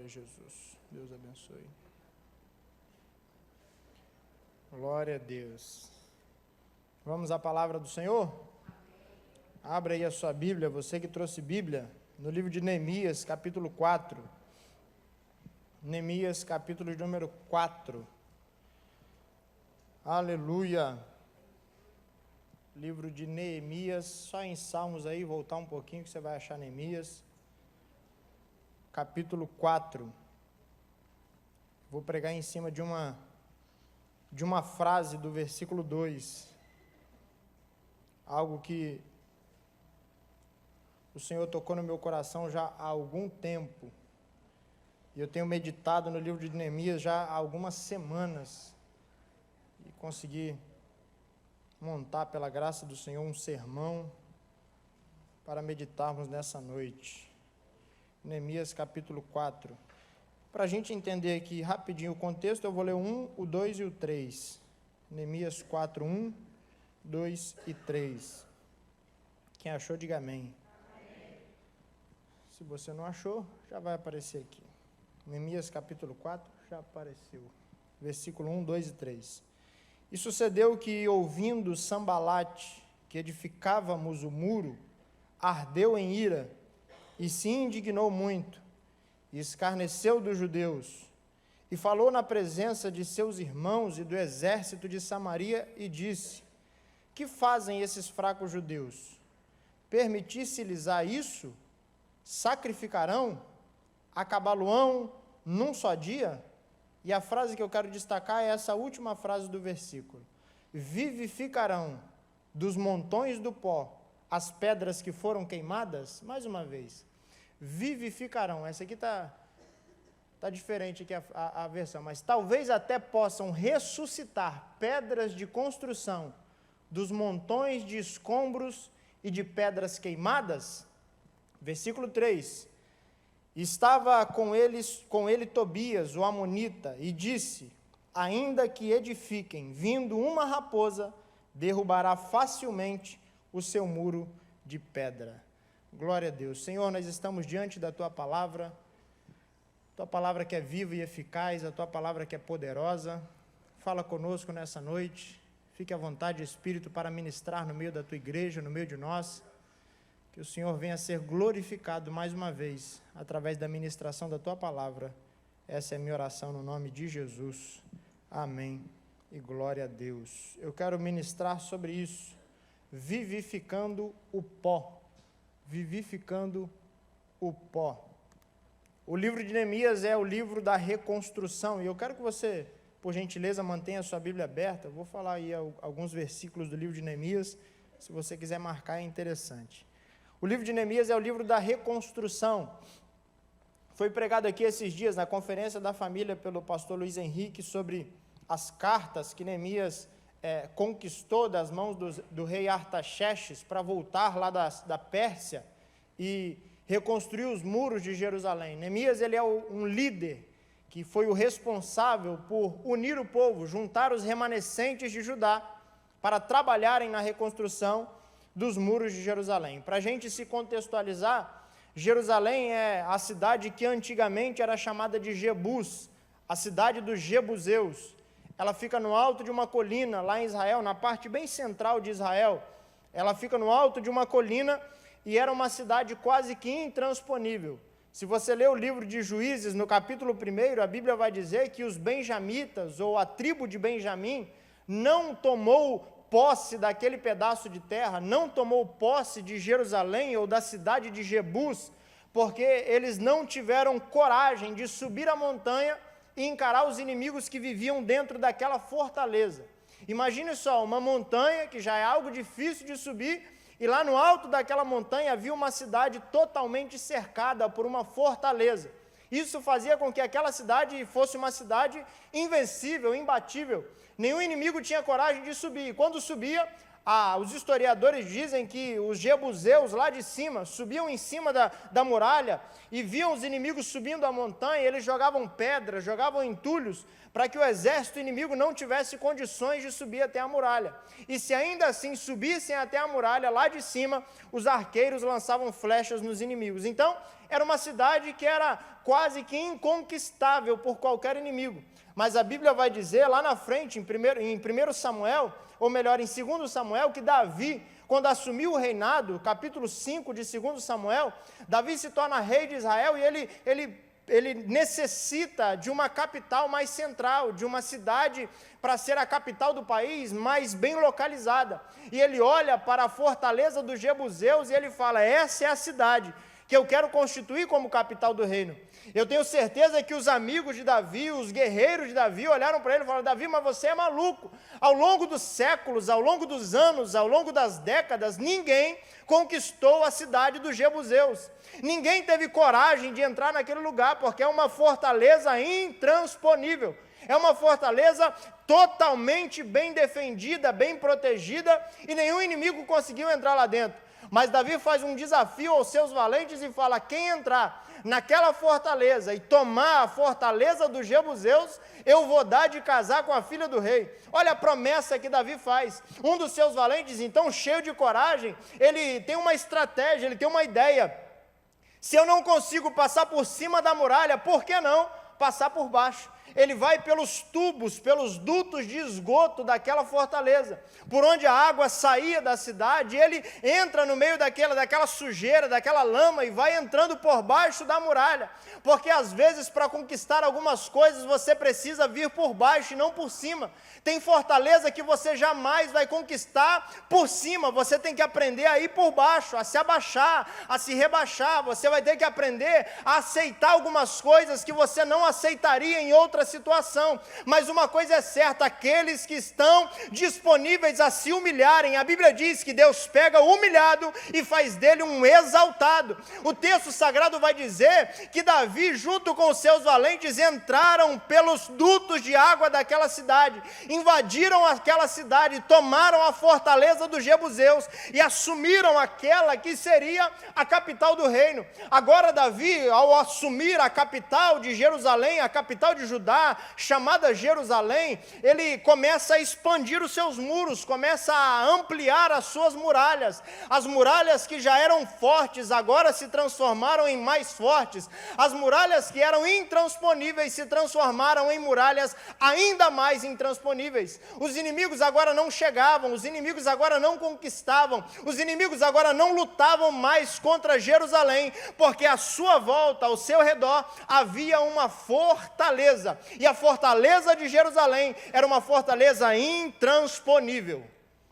a Jesus. Deus abençoe. Glória a Deus. Vamos à palavra do Senhor? Abra aí a sua Bíblia, você que trouxe Bíblia, no livro de Neemias, capítulo 4. Neemias, capítulo de número 4. Aleluia. Livro de Neemias, só em Salmos aí, voltar um pouquinho que você vai achar Neemias. Capítulo 4. Vou pregar em cima de uma frase do versículo 2. Algo que o Senhor tocou no meu coração já há algum tempo. E eu tenho meditado no livro de Neemias já há algumas semanas. E consegui montar, pela graça do Senhor, um sermão para meditarmos nessa noite. Neemias capítulo 4. Para a gente entender aqui rapidinho o contexto, eu vou ler o 1, o 2 e o 3. Neemias 4, 1, 2 e 3. Quem achou, diga amém. Amém. Se você não achou, já vai aparecer aqui. Neemias capítulo 4, já apareceu. Versículo 1, 2 e 3. E sucedeu que, ouvindo Sambalate, que edificávamos o muro, ardeu em ira, e se indignou muito, e escarneceu dos judeus, e falou na presença de seus irmãos e do exército de Samaria, e disse: que fazem esses fracos judeus? Permitisse-lhes a isso? Sacrificarão? Acabá-lo-ão num só dia? E a frase que eu quero destacar é essa última frase do versículo: vivificarão dos montões do pó as pedras que foram queimadas? Mais uma vez, vivificarão. Essa aqui está diferente aqui a versão, mas talvez até possam ressuscitar pedras de construção dos montões de escombros e de pedras queimadas. Versículo 3. Estava com ele Tobias, o amonita, e disse: ainda que edifiquem, vindo uma raposa, derrubará facilmente o seu muro de pedra. Glória a Deus. Senhor, nós estamos diante da Tua palavra que é viva e eficaz, a Tua palavra que é poderosa. Fala conosco nessa noite, fique à vontade, Espírito, para ministrar no meio da Tua igreja, no meio de nós, que o Senhor venha a ser glorificado mais uma vez, através da ministração da Tua palavra. Essa é a minha oração no nome de Jesus. Amém e glória a Deus. Eu quero ministrar sobre isso, vivificando o pó. Vivificando o pó. O livro de Neemias é o livro da reconstrução, e eu quero que você, por gentileza, mantenha a sua Bíblia aberta. Eu vou falar aí alguns versículos do livro de Neemias, se você quiser marcar, é interessante. O livro de Neemias é o livro da reconstrução. Foi pregado aqui esses dias na conferência da família pelo pastor Luiz Henrique sobre as cartas que Neemias conquistou das mãos do rei Artaxerxes para voltar lá da Pérsia e reconstruir os muros de Jerusalém. Neemias, ele é um líder que foi o responsável por unir o povo, juntar os remanescentes de Judá para trabalharem na reconstrução dos muros de Jerusalém. Para a gente se contextualizar, Jerusalém é a cidade que antigamente era chamada de Jebus, a cidade dos Jebuseus. Ela fica no alto de uma colina, lá em Israel, na parte bem central de Israel. Ela fica no alto de uma colina e era uma cidade quase que intransponível. Se você ler o livro de Juízes, no capítulo 1, a Bíblia vai dizer que os benjamitas, ou a tribo de Benjamim, não tomou posse daquele pedaço de terra, não tomou posse de Jerusalém ou da cidade de Jebus, porque eles não tiveram coragem de subir a montanha e encarar os inimigos que viviam dentro daquela fortaleza. Imagine só, uma montanha que já é algo difícil de subir, e lá no alto daquela montanha havia uma cidade totalmente cercada por uma fortaleza. Isso fazia com que aquela cidade fosse uma cidade invencível, imbatível. Nenhum inimigo tinha coragem de subir. E quando subia, os historiadores dizem que os jebuseus lá de cima subiam em cima da muralha e viam os inimigos subindo a montanha, eles jogavam pedras, jogavam entulhos, para que o exército inimigo não tivesse condições de subir até a muralha. E se ainda assim subissem até a muralha, lá de cima, os arqueiros lançavam flechas nos inimigos. Então, Era uma cidade que era quase que inconquistável por qualquer inimigo. Mas a Bíblia vai dizer lá na frente, em 1 Samuel, ou melhor, em 2 Samuel, que Davi, quando assumiu o reinado, capítulo 5 de 2 Samuel, Davi se torna rei de Israel e ele necessita de uma capital mais central, de uma cidade para ser a capital do país, mais bem localizada. E ele olha para a fortaleza dos jebuseus e ele fala: essa é a cidade que eu quero constituir como capital do reino. Eu tenho certeza que os amigos de Davi, os guerreiros de Davi, olharam para ele e falaram: Davi, mas você é maluco. Ao longo dos séculos, ao longo dos anos, ao longo das décadas, ninguém conquistou a cidade dos jebuseus. Ninguém teve coragem de entrar naquele lugar, porque é uma fortaleza intransponível. É uma fortaleza totalmente bem defendida, bem protegida, e nenhum inimigo conseguiu entrar lá dentro. Mas Davi faz um desafio aos seus valentes e fala: quem entrar naquela fortaleza e tomar a fortaleza dos jebuseus, eu vou dar de casar com a filha do rei. Olha a promessa que Davi faz. Um dos seus valentes, então, cheio de coragem, ele tem uma estratégia, ele tem uma ideia. Se eu não consigo passar por cima da muralha, por que não passar por baixo? Ele vai pelos tubos, pelos dutos de esgoto daquela fortaleza, por onde a água saía da cidade. Ele entra no meio daquela sujeira, daquela lama, e vai entrando por baixo da muralha, porque às vezes para conquistar algumas coisas você precisa vir por baixo e não por cima. Tem fortaleza que você jamais vai conquistar por cima, você tem que aprender a ir por baixo, a se abaixar, a se rebaixar. Você vai ter que aprender a aceitar algumas coisas que você não aceitaria em outra situação. Mas uma coisa é certa: aqueles que estão disponíveis a se humilharem, a Bíblia diz que Deus pega o humilhado e faz dele um exaltado. O texto sagrado vai dizer que Davi, junto com os seus valentes, entraram pelos dutos de água daquela cidade, invadiram aquela cidade, tomaram a fortaleza dos jebuseus e assumiram aquela que seria a capital do reino. Agora Davi, ao assumir a capital de Jerusalém, a capital de Judá, chamada Jerusalém, ele começa a expandir os seus muros, começa a ampliar as suas muralhas. As muralhas que já eram fortes agora se transformaram em mais fortes. As muralhas que eram intransponíveis se transformaram em muralhas ainda mais intransponíveis. Os inimigos agora não chegavam, os inimigos agora não conquistavam, os inimigos agora não lutavam mais contra Jerusalém, porque à sua volta, ao seu redor, havia uma fortaleza. E a fortaleza de Jerusalém era uma fortaleza intransponível.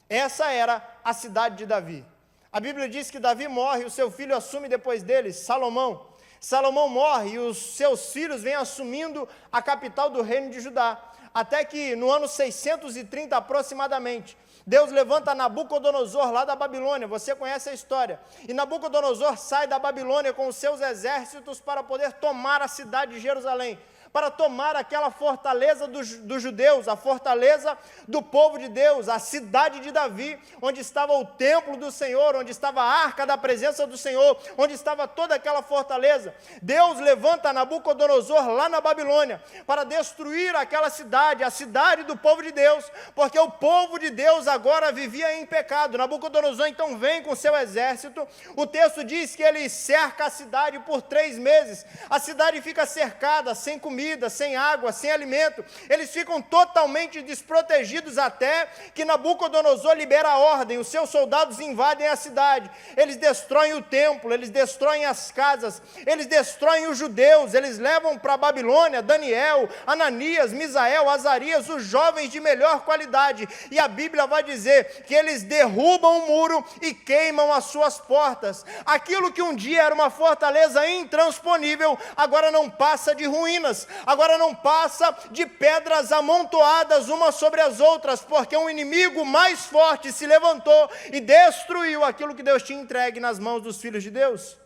Essa era a cidade de Davi. A Bíblia diz que Davi morre, o seu filho assume depois dele, Salomão. Salomão morre e os seus filhos vêm assumindo a capital do reino de Judá. Até que no ano 630 aproximadamente, Deus levanta Nabucodonosor lá da Babilônia. Você conhece a história. E Nabucodonosor sai da Babilônia com os seus exércitos para poder tomar a cidade de Jerusalém, para tomar aquela fortaleza dos judeus, a fortaleza do povo de Deus, a cidade de Davi, onde estava o templo do Senhor, onde estava a arca da presença do Senhor, onde estava toda aquela fortaleza. Deus levanta Nabucodonosor lá na Babilônia para destruir aquela cidade, a cidade do povo de Deus, porque o povo de Deus agora vivia em pecado. Nabucodonosor então vem com seu exército. O texto diz que ele cerca a cidade por 3 meses. A cidade fica cercada, sem comida, sem água, sem alimento. Eles ficam totalmente desprotegidos até que Nabucodonosor libera a ordem. Os seus soldados invadem a cidade, eles destroem o templo, eles destroem as casas, eles destroem os judeus, eles levam para a Babilônia Daniel, Ananias, Misael, Azarias, os jovens de melhor qualidade, e a Bíblia vai dizer que eles derrubam o muro e queimam as suas portas. Aquilo que um dia era uma fortaleza intransponível, agora não passa de ruínas, agora não passa de pedras amontoadas umas sobre as outras, porque um inimigo mais forte se levantou e destruiu aquilo que Deus tinha entregue nas mãos dos filhos de Deus.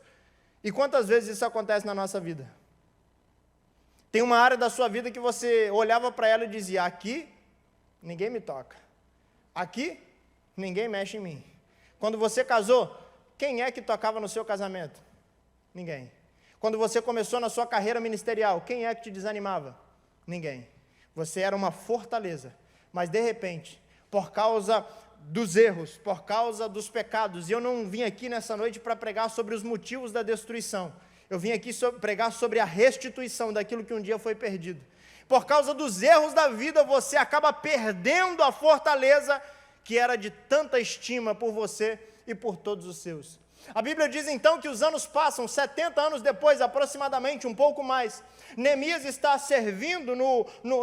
E quantas vezes isso acontece na nossa vida? Tem uma área da sua vida que você olhava para ela e dizia: aqui ninguém me toca, aqui ninguém mexe em mim. Quando você casou, quem é que tocava no seu casamento? Ninguém. Quando você começou na sua carreira ministerial, quem é que te desanimava? Ninguém. Você era uma fortaleza, mas de repente, por causa dos erros, por causa dos pecados, e eu não vim aqui nessa noite para pregar sobre os motivos da destruição, Eu vim aqui pregar sobre a restituição daquilo que um dia foi perdido. Por causa dos erros da vida, você acaba perdendo a fortaleza que era de tanta estima por você e por todos os seus. A Bíblia diz então que os anos passam, 70 anos depois aproximadamente, um pouco mais. Neemias está servindo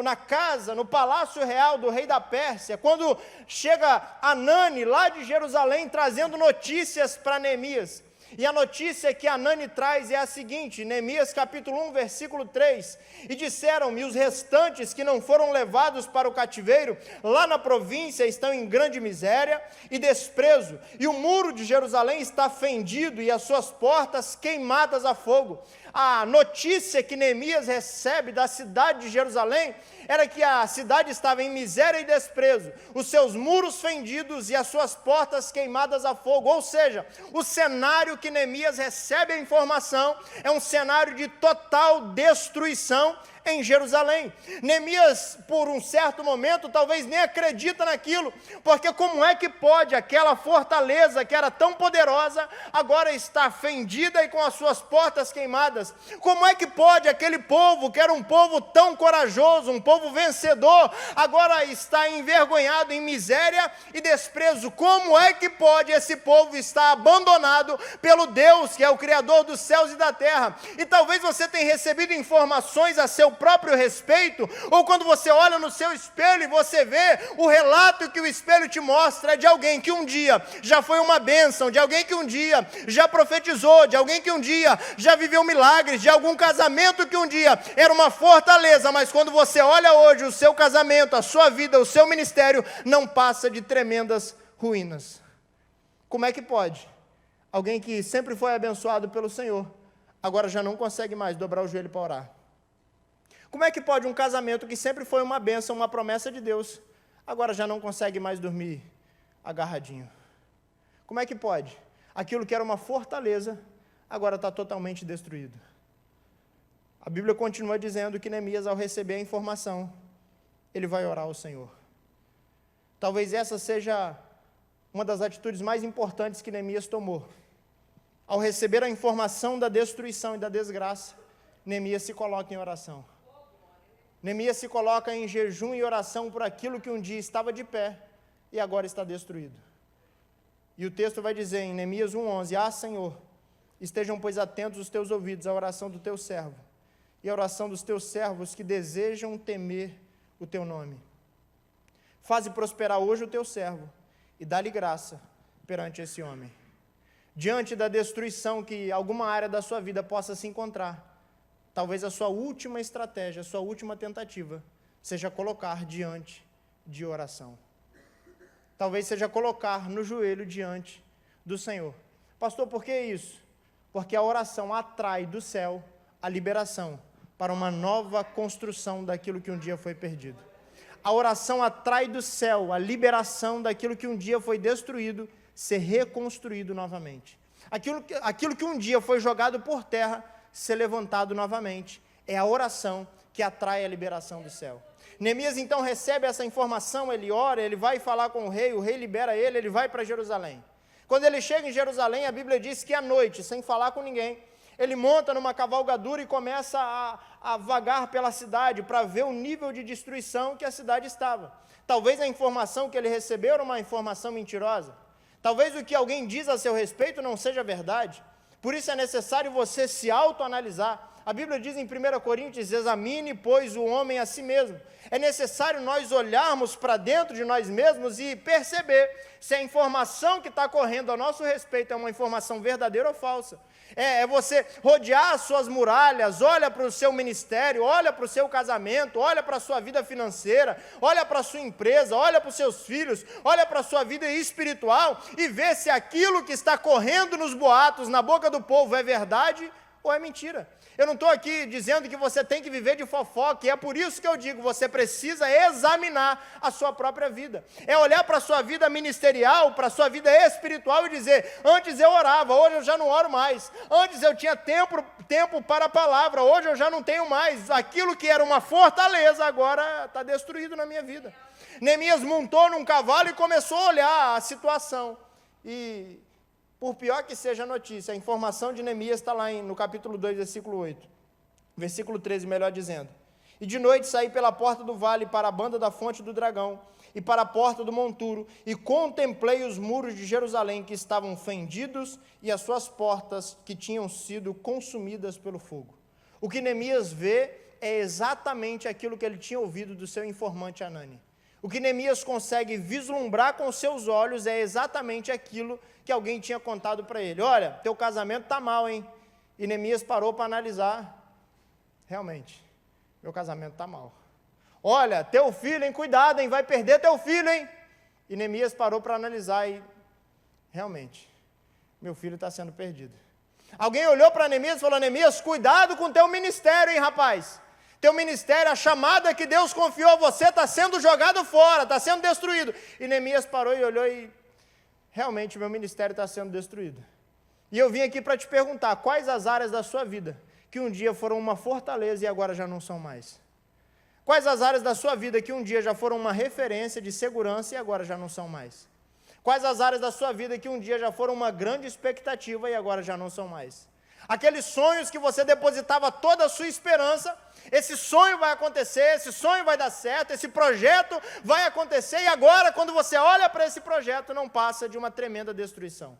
na casa, no palácio real do rei da Pérsia, quando chega Anani lá de Jerusalém trazendo notícias para Neemias. E a notícia que Anani traz é a seguinte, Neemias capítulo 1, versículo 3, e disseram-me, os restantes que não foram levados para o cativeiro, lá na província estão em grande miséria e desprezo, e o muro de Jerusalém está fendido e as suas portas queimadas a fogo. A notícia que Neemias recebe da cidade de Jerusalém era que a cidade estava em miséria e desprezo, os seus muros fendidos e as suas portas queimadas a fogo, ou seja, o cenário que Neemias recebe a informação é um cenário de total destruição em Jerusalém. Neemias, por um certo momento, talvez nem acredita naquilo, porque como é que pode aquela fortaleza que era tão poderosa, agora está fendida e com as suas portas queimadas? Como é que pode aquele povo, que era um povo tão corajoso, um povo vencedor, agora está envergonhado em miséria e desprezo? Como é que pode esse povo estar abandonado pelo Deus, que é o Criador dos céus e da terra? E talvez você tenha recebido informações a seu próprio respeito, ou quando você olha no seu espelho e você vê o relato que o espelho te mostra, é de alguém que um dia já foi uma bênção, de alguém que um dia já profetizou, de alguém que um dia já viveu milagres, de algum casamento que um dia era uma fortaleza, mas quando você olha hoje o seu casamento, a sua vida, o seu ministério, não passa de tremendas ruínas. Como é que pode? Alguém que sempre foi abençoado pelo Senhor, agora já não consegue mais dobrar o joelho para orar. Como é que pode um casamento que sempre foi uma bênção, uma promessa de Deus, agora já não consegue mais dormir agarradinho? Como é que pode? Aquilo que era uma fortaleza, agora está totalmente destruído. A Bíblia continua dizendo que Neemias, ao receber a informação, ele vai orar ao Senhor. Talvez essa seja uma das atitudes mais importantes que Neemias tomou. Ao receber a informação da destruição e da desgraça, Neemias se coloca em oração. Neemias se coloca em jejum e oração por aquilo que um dia estava de pé e agora está destruído. E o texto vai dizer em Neemias 1:11, ah, Senhor, estejam, pois, atentos os teus ouvidos à oração do teu servo e à oração dos teus servos que desejam temer o teu nome. Faze prosperar hoje o teu servo e dá-lhe graça perante esse homem. Diante da destruição que alguma área da sua vida possa se encontrar, talvez a sua última estratégia, a sua última tentativa, seja colocar diante de oração. Talvez seja colocar no joelho diante do Senhor. Pastor, por que isso? Porque a oração atrai do céu a liberação para uma nova construção daquilo que um dia foi perdido. A oração atrai do céu a liberação daquilo que um dia foi destruído, ser reconstruído novamente. Aquilo que um dia foi jogado por terra, ser levantado novamente. É a oração que atrai a liberação do céu. Neemias então recebe essa informação, ele ora, ele vai falar com o rei libera ele vai para Jerusalém. Quando ele chega em Jerusalém, a Bíblia diz que à noite, sem falar com ninguém, ele monta numa cavalgadura e começa a vagar pela cidade para ver o nível de destruição que a cidade estava. Talvez a informação que ele recebeu era uma informação mentirosa. Talvez o que alguém diz a seu respeito não seja verdade. Por isso é necessário você se autoanalisar. A Bíblia diz em 1 Coríntios, examine, pois, o homem a si mesmo. É necessário nós olharmos para dentro de nós mesmos e perceber se a informação que está correndo a nosso respeito é uma informação verdadeira ou falsa. É você rodear as suas muralhas, olha para o seu ministério, olha para o seu casamento, olha para a sua vida financeira, olha para a sua empresa, olha para os seus filhos, olha para a sua vida espiritual e vê se aquilo que está correndo nos boatos, na boca do povo, é verdade ou é mentira. Eu não estou aqui dizendo que você tem que viver de fofoca, e é por isso que eu digo, você precisa examinar a sua própria vida. É olhar para a sua vida ministerial, para a sua vida espiritual e dizer, antes eu orava, hoje eu já não oro mais. Antes eu tinha tempo para a palavra, hoje eu já não tenho mais. Aquilo que era uma fortaleza agora está destruído na minha vida. Neemias montou num cavalo e começou a olhar a situação. E Por pior que seja a notícia, a informação de Neemias está lá no capítulo 2, versículo 8. Versículo 13, melhor dizendo. E de noite saí pela porta do vale para a banda da fonte do dragão e para a porta do monturo, e contemplei os muros de Jerusalém que estavam fendidos e as suas portas que tinham sido consumidas pelo fogo. O que Neemias vê é exatamente aquilo que ele tinha ouvido do seu informante Hanani. O que Neemias consegue vislumbrar com seus olhos é exatamente aquilo que alguém tinha contado para ele. Olha, teu casamento está mal, hein? E Neemias parou para analisar. Realmente, meu casamento está mal. Olha, teu filho, hein? Cuidado, hein? Vai perder teu filho, hein? E Neemias parou para analisar e, realmente, meu filho está sendo perdido. Alguém olhou para Neemias e falou, Neemias, cuidado com teu ministério, hein, rapaz? Teu ministério, a chamada que Deus confiou a você está sendo jogado fora, está sendo destruído. E Neemias parou e olhou e, realmente, meu ministério está sendo destruído. E eu vim aqui para te perguntar, quais as áreas da sua vida que um dia foram uma fortaleza e agora já não são mais? Quais as áreas da sua vida que um dia já foram uma referência de segurança e agora já não são mais? Quais as áreas da sua vida que um dia já foram uma grande expectativa e agora já não são mais? Aqueles sonhos que você depositava toda a sua esperança, esse sonho vai acontecer, esse sonho vai dar certo, esse projeto vai acontecer, e agora, quando você olha para esse projeto, não passa de uma tremenda destruição.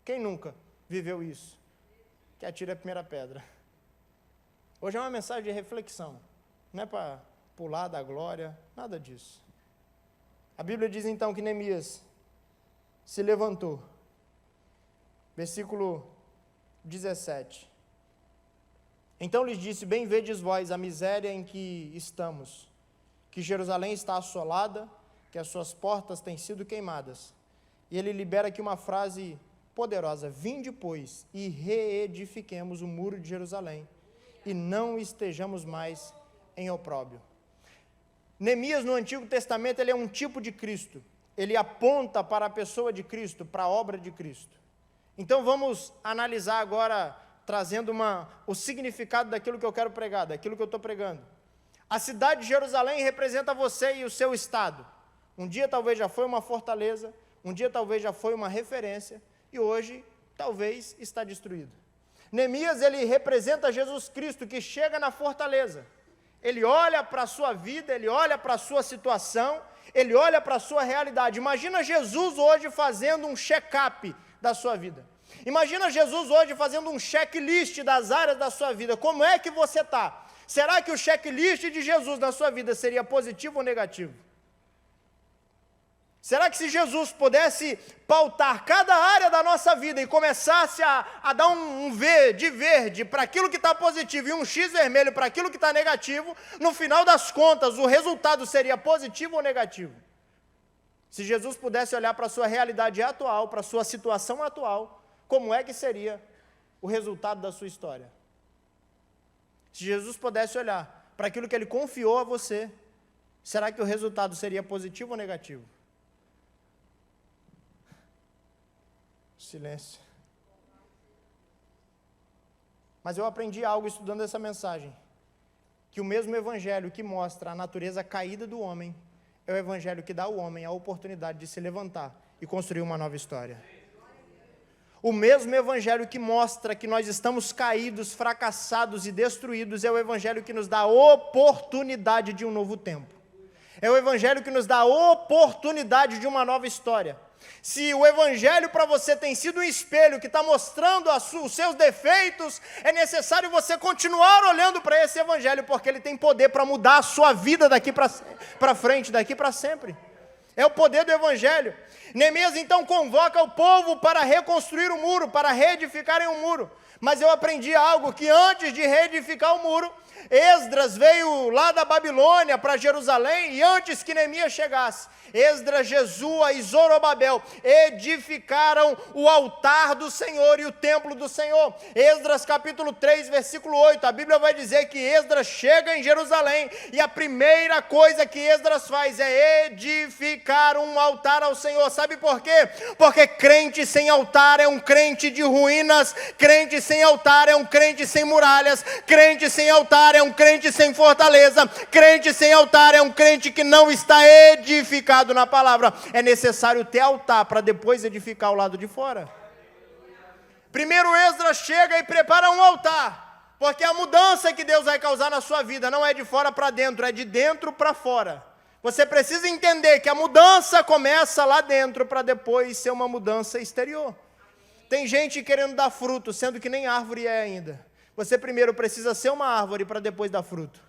Quem nunca viveu isso? Que atire a primeira pedra. Hoje é uma mensagem de reflexão, não é para pular da glória, nada disso. A Bíblia diz então que Neemias se levantou. Versículo 17. Então lhes disse, bem vedes vós a miséria em que estamos, que Jerusalém está assolada, que as suas portas têm sido queimadas. E ele libera aqui uma frase poderosa, vinde, pois, e reedifiquemos o muro de Jerusalém, e não estejamos mais em opróbrio. Neemias, no Antigo Testamento, ele é um tipo de Cristo. Ele aponta para a pessoa de Cristo, para a obra de Cristo. Então vamos analisar agora, trazendo o significado daquilo que eu quero pregar, daquilo que eu estou pregando. A cidade de Jerusalém representa você e o seu estado. Um dia talvez já foi uma fortaleza, um dia talvez já foi uma referência, e hoje talvez está destruído. Neemias, ele representa Jesus Cristo, que chega na fortaleza. Ele olha para a sua vida, ele olha para a sua situação, ele olha para a sua realidade. Imagina Jesus hoje fazendo um check-up da sua vida. Imagina Jesus hoje fazendo um checklist das áreas da sua vida. Como é que você está? Será que o checklist de Jesus na sua vida seria positivo ou negativo? Será que se Jesus pudesse pautar cada área da nossa vida e começasse a dar um V de verde para aquilo que está positivo e um X vermelho para aquilo que está negativo, no final das contas o resultado seria positivo ou negativo? Se Jesus pudesse olhar para a sua realidade atual, para a sua situação atual, como é que seria o resultado da sua história? Se Jesus pudesse olhar para aquilo que Ele confiou a você, será que o resultado seria positivo ou negativo? Silêncio. Mas eu aprendi algo estudando essa mensagem, que o mesmo evangelho que mostra a natureza caída do homem, é o evangelho que dá ao homem a oportunidade de se levantar e construir uma nova história. O mesmo evangelho que mostra que nós estamos caídos, fracassados e destruídos, é o evangelho que nos dá a oportunidade de um novo tempo. É o evangelho que nos dá a oportunidade de uma nova história. Se o evangelho para você tem sido um espelho que está mostrando os seus defeitos, é necessário você continuar olhando para esse evangelho, porque ele tem poder para mudar a sua vida daqui para frente, daqui para sempre. É o poder do evangelho. Neemias então convoca o povo para reconstruir o muro, para reedificarem o muro. Mas eu aprendi algo, que antes de reedificar o muro, Esdras veio lá da Babilônia para Jerusalém, e antes que Neemias chegasse, Esdras, Jesua e Zorobabel edificaram o altar do Senhor e o templo do Senhor. Esdras capítulo 3, versículo 8, a Bíblia vai dizer que Esdras chega em Jerusalém, e a primeira coisa que Esdras faz é edificar um altar ao Senhor. Sabe por quê? Porque crente sem altar é um crente de ruínas, crente sem altar é um crente sem muralhas, crente sem altar é um crente sem fortaleza, crente sem altar é um crente que não está edificado na palavra. É necessário ter altar para depois edificar o lado de fora. Primeiro Esdras chega e prepara um altar, porque a mudança que Deus vai causar na sua vida não é de fora para dentro, é de dentro para fora. Você precisa entender que a mudança começa lá dentro para depois ser uma mudança exterior. Tem gente querendo dar fruto, sendo que nem árvore é ainda. Você primeiro precisa ser uma árvore para depois dar fruto.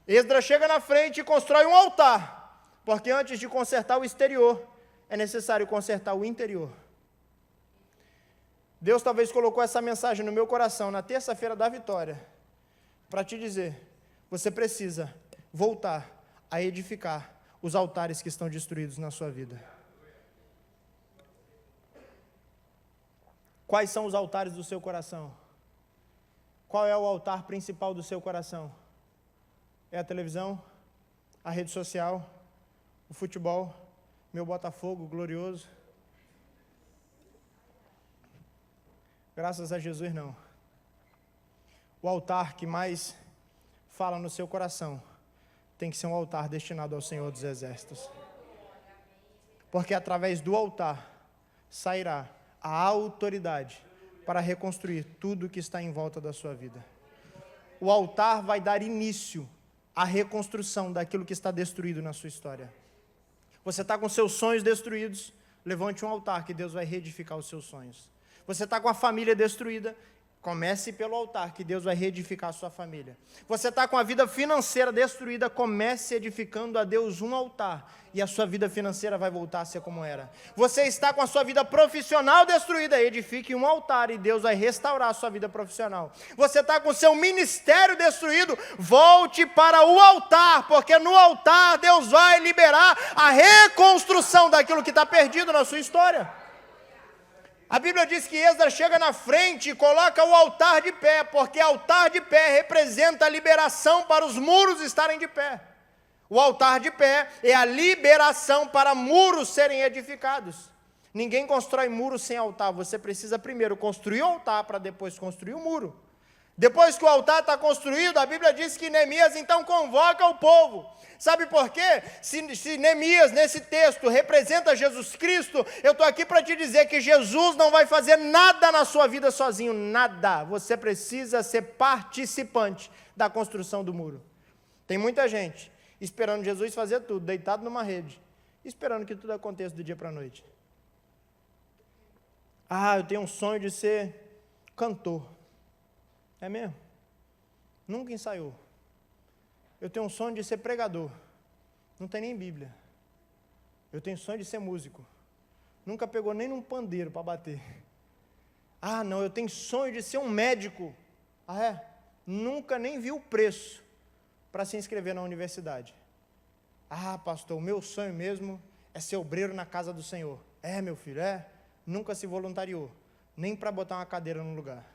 Esdras chega na frente e constrói um altar, porque antes de consertar o exterior, é necessário consertar o interior. Deus talvez colocou essa mensagem no meu coração na terça-feira da vitória, para te dizer, você precisa voltar a edificar os altares que estão destruídos na sua vida. Quais são os altares do seu coração? Qual é o altar principal do seu coração? É a televisão, a rede social, o futebol, meu Botafogo glorioso? Graças a Jesus, não. O altar que mais fala no seu coração tem que ser um altar destinado ao Senhor dos Exércitos. Porque através do altar sairá a autoridade para reconstruir tudo que está em volta da sua vida. O altar vai dar início à reconstrução daquilo que está destruído na sua história. Você está com seus sonhos destruídos, levante um altar que Deus vai reedificar os seus sonhos. Você está com a família destruída, comece pelo altar que Deus vai reedificar a sua família. Você está com a vida financeira destruída, comece edificando a Deus um altar e a sua vida financeira vai voltar a ser como era. Você está com a sua vida profissional destruída, edifique um altar e Deus vai restaurar a sua vida profissional. Você está com o seu ministério destruído, volte para o altar, porque no altar Deus vai liberar a reconstrução daquilo que está perdido na sua história. A Bíblia diz que Esdras chega na frente e coloca o altar de pé, porque altar de pé representa a liberação para os muros estarem de pé. O altar de pé é a liberação para muros serem edificados. Ninguém constrói muro sem altar, você precisa primeiro construir o altar para depois construir o muro. Depois que o altar está construído, a Bíblia diz que Neemias então convoca o povo. Sabe por quê? Se Neemias, nesse texto, representa Jesus Cristo, eu estou aqui para te dizer que Jesus não vai fazer nada na sua vida sozinho, nada. Você precisa ser participante da construção do muro. Tem muita gente esperando Jesus fazer tudo, deitado numa rede, esperando que tudo aconteça do dia para a noite. Ah, eu tenho um sonho de ser cantor. É mesmo? Nunca ensaiou. Eu tenho um sonho de ser pregador. Não tem nem Bíblia. Eu tenho sonho de ser músico. Nunca pegou nem num pandeiro para bater. Ah, não, eu tenho sonho de ser um médico. Ah, é? Nunca nem viu o preço para se inscrever na universidade. Ah, pastor, o meu sonho mesmo é ser obreiro na casa do Senhor. É, meu filho, é? Nunca se voluntariou, nem para botar uma cadeira no lugar.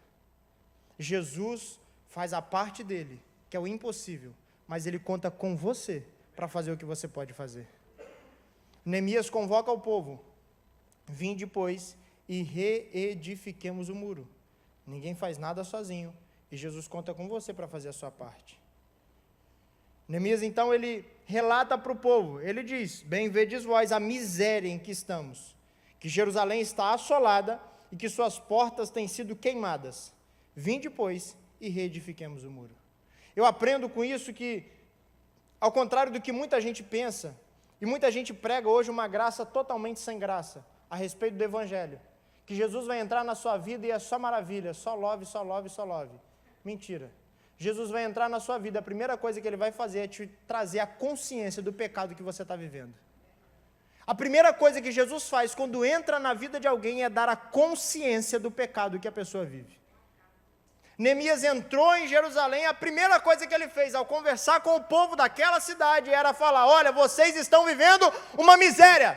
Jesus faz a parte dele, que é o impossível, mas ele conta com você para fazer o que você pode fazer. Neemias convoca o povo, vinde depois e reedifiquemos o muro. Ninguém faz nada sozinho e Jesus conta com você para fazer a sua parte. Neemias então ele relata para o povo, ele diz, bem vedes vós a miséria em que estamos, que Jerusalém está assolada e que suas portas têm sido queimadas. Vinde depois e reedifiquemos o muro. Eu aprendo com isso que, ao contrário do que muita gente pensa, e muita gente prega hoje uma graça totalmente sem graça, a respeito do Evangelho, que Jesus vai entrar na sua vida e é só maravilha, só love, só love, só love. Mentira. Jesus vai entrar na sua vida, a primeira coisa que ele vai fazer é te trazer a consciência do pecado que você está vivendo. A primeira coisa que Jesus faz quando entra na vida de alguém é dar a consciência do pecado que a pessoa vive. Neemias entrou em Jerusalém, a primeira coisa que ele fez ao conversar com o povo daquela cidade era falar, olha, vocês estão vivendo uma miséria,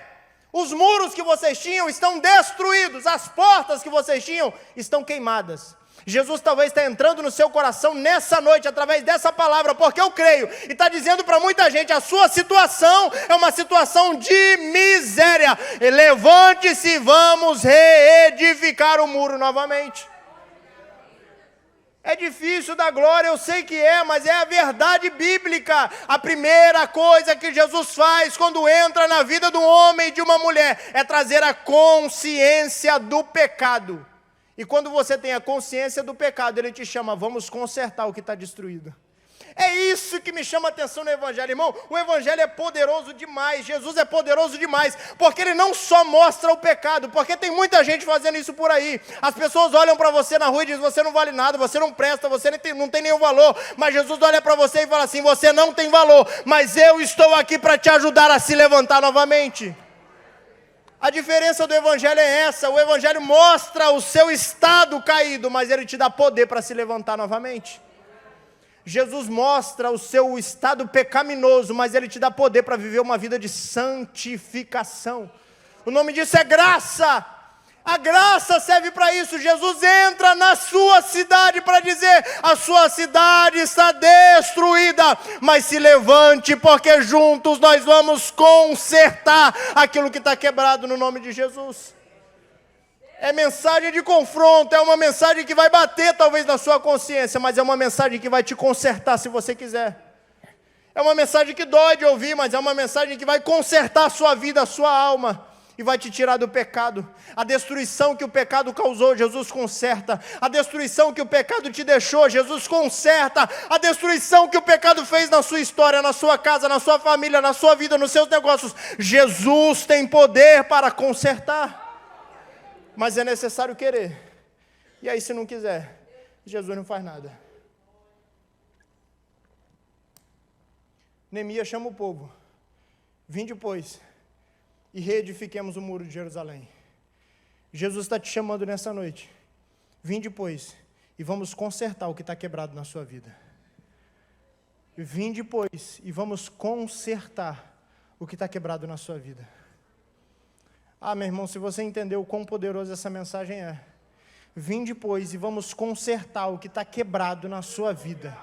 os muros que vocês tinham estão destruídos, as portas que vocês tinham estão queimadas. Jesus talvez está entrando no seu coração nessa noite, através dessa palavra, porque eu creio, e está dizendo para muita gente, a sua situação é uma situação de miséria, levante-se e vamos reedificar o muro novamente. É difícil dar glória, eu sei que é, mas é a verdade bíblica. A primeira coisa que Jesus faz quando entra na vida de um homem e de uma mulher é trazer a consciência do pecado. E quando você tem a consciência do pecado, Ele te chama, vamos consertar o que está destruído. É isso que me chama a atenção no Evangelho, irmão. O Evangelho é poderoso demais, Jesus é poderoso demais, porque Ele não só mostra o pecado, porque tem muita gente fazendo isso por aí. As pessoas olham para você na rua e dizem, você não vale nada, você não presta, você não tem nenhum valor, mas Jesus olha para você e fala assim, você não tem valor, mas eu estou aqui para te ajudar a se levantar novamente. A diferença do Evangelho é essa, o Evangelho mostra o seu estado caído, mas Ele te dá poder para se levantar novamente. Jesus mostra o seu estado pecaminoso, mas Ele te dá poder para viver uma vida de santificação. O nome disso é graça. A graça serve para isso. Jesus entra na sua cidade para dizer, a sua cidade está destruída, mas se levante, porque juntos nós vamos consertar aquilo que está quebrado no nome de Jesus. É mensagem de confronto, é uma mensagem que vai bater talvez na sua consciência, mas é uma mensagem que vai te consertar se você quiser. É uma mensagem que dói de ouvir, mas é uma mensagem que vai consertar a sua vida, a sua alma, e vai te tirar do pecado. A destruição que o pecado causou, Jesus conserta. A destruição que o pecado te deixou, Jesus conserta. A destruição que o pecado fez na sua história, na sua casa, na sua família, na sua vida, nos seus negócios, Jesus tem poder para consertar. Mas é necessário querer. E aí, se não quiser, Jesus não faz nada. Neemias chama o povo. Vinde, pois, e reedifiquemos o muro de Jerusalém. Jesus está te chamando nessa noite. Vinde, pois, e vamos consertar o que está quebrado na sua vida. Vinde, pois, e vamos consertar o que está quebrado na sua vida. Ah, meu irmão, se você entendeu o quão poderosa essa mensagem é, vinde, pois, e vamos consertar o que está quebrado na sua vida.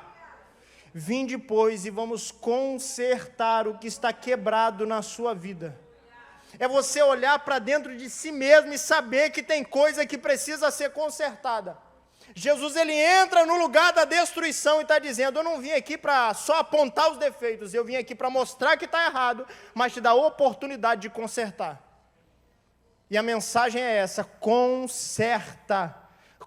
Vinde, pois, e vamos consertar o que está quebrado na sua vida. É você olhar para dentro de si mesmo e saber que tem coisa que precisa ser consertada. Jesus, Ele entra no lugar da destruição e está dizendo, eu não vim aqui para só apontar os defeitos, eu vim aqui para mostrar que está errado, mas te dar a oportunidade de consertar. E a mensagem é essa, conserta,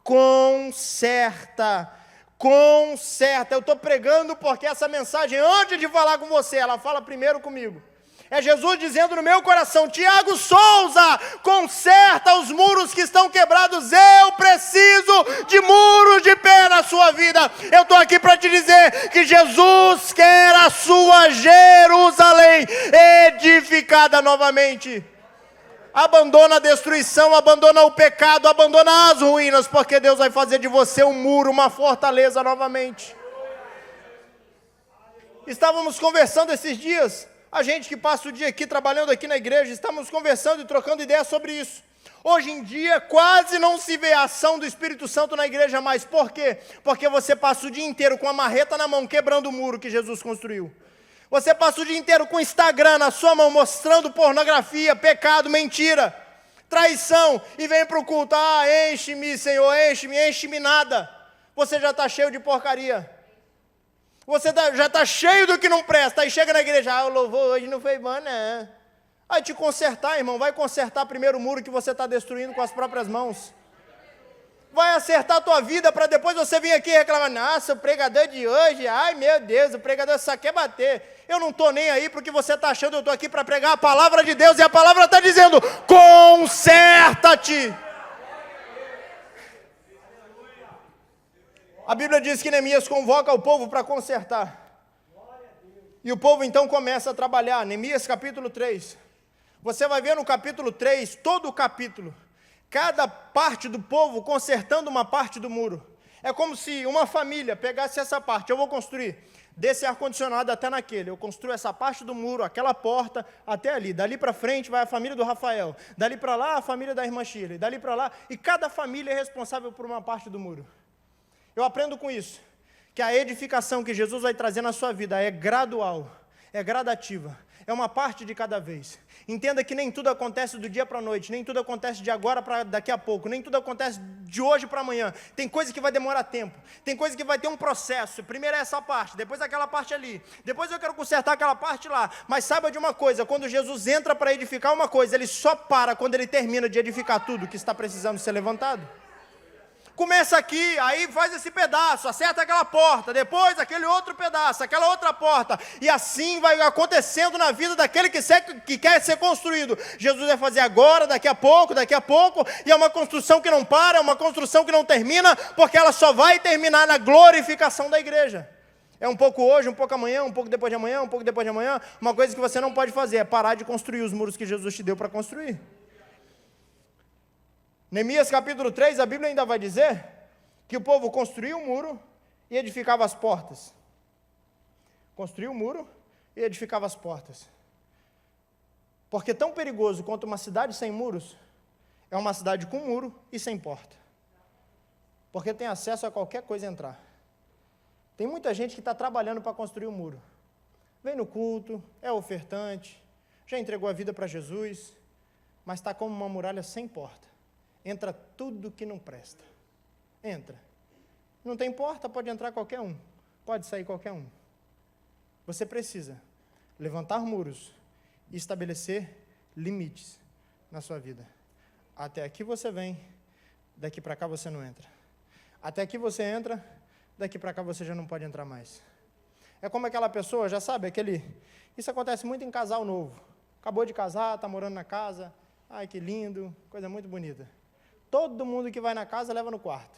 conserta, conserta. Eu estou pregando porque essa mensagem, antes de falar com você, ela fala primeiro comigo. É Jesus dizendo no meu coração, Tiago Souza, conserta os muros que estão quebrados, eu preciso de muros de pé na sua vida. Eu estou aqui para te dizer que Jesus quer a sua Jerusalém edificada novamente. Abandona a destruição, abandona o pecado, abandona as ruínas, porque Deus vai fazer de você um muro, uma fortaleza novamente. Estávamos conversando esses dias, a gente que passa o dia aqui, trabalhando aqui na igreja, estamos conversando e trocando ideias sobre isso. Hoje em dia, quase não se vê a ação do Espírito Santo na igreja mais. Por quê? Porque você passa o dia inteiro com a marreta na mão, quebrando o muro que Jesus construiu. Você passa o dia inteiro com o Instagram na sua mão, mostrando pornografia, pecado, mentira, traição, e vem para o culto, enche-me, Senhor, enche-me nada. Você já está cheio de porcaria. Você já está cheio do que não presta, aí chega na igreja, o louvor hoje não foi bom, não. Vai te consertar, irmão, vai consertar primeiro o muro que você está destruindo com as próprias mãos. Vai acertar a tua vida para depois você vir aqui e reclamar, nossa, o pregador de hoje, ai meu Deus, o pregador só quer bater. Eu não estou nem aí porque você está achando, eu estou aqui para pregar a palavra de Deus e a palavra está dizendo, conserta-te. A Bíblia diz que Neemias convoca o povo para consertar. E o povo então começa a trabalhar. Neemias capítulo 3. Você vai ver no capítulo 3, todo o capítulo, cada parte do povo consertando uma parte do muro. É como se uma família pegasse essa parte, eu vou construir desse ar-condicionado até naquele, eu construo essa parte do muro, aquela porta até ali, dali para frente vai a família do Rafael, dali para lá a família da irmã Shirley, dali para lá, e cada família é responsável por uma parte do muro. Eu aprendo com isso, que a edificação que Jesus vai trazer na sua vida é gradual, é gradativa, é uma parte de cada vez. Entenda que nem tudo acontece do dia para a noite, nem tudo acontece de agora para daqui a pouco, nem tudo acontece de hoje para amanhã. Tem coisa que vai demorar tempo, tem coisa que vai ter um processo. Primeiro é essa parte, depois aquela parte ali, depois eu quero consertar aquela parte lá. Mas saiba de uma coisa, quando Jesus entra para edificar uma coisa, ele só para quando ele termina de edificar tudo que está precisando ser levantado. Começa aqui, aí faz esse pedaço, acerta aquela porta, depois aquele outro pedaço, aquela outra porta, e assim vai acontecendo na vida daquele que quer ser construído. Jesus vai fazer agora, daqui a pouco, e é uma construção que não para, é uma construção que não termina, porque ela só vai terminar na glorificação da igreja. É um pouco hoje, um pouco amanhã, um pouco depois de amanhã, um pouco depois de amanhã. Uma coisa que você não pode fazer é parar de construir os muros que Jesus te deu para construir. Neemias capítulo 3, a Bíblia ainda vai dizer que o povo construía um muro e edificava as portas. Construía um muro e edificava as portas. Porque tão perigoso quanto uma cidade sem muros, é uma cidade com muro e sem porta. Porque tem acesso a qualquer coisa entrar. Tem muita gente que está trabalhando para construir um muro. Vem no culto, é ofertante, já entregou a vida para Jesus, mas está como uma muralha sem porta. Entra tudo que não presta. Entra. Não tem porta, pode entrar qualquer um. Pode sair qualquer um. Você precisa levantar muros e estabelecer limites na sua vida. Até aqui você vem, daqui para cá você não entra. Até aqui você entra, daqui para cá você já não pode entrar mais. É como aquela pessoa, já sabe, isso acontece muito em casal novo. Acabou de casar, está morando na casa. Ai, que lindo, coisa muito bonita. Todo mundo que vai na casa leva no quarto.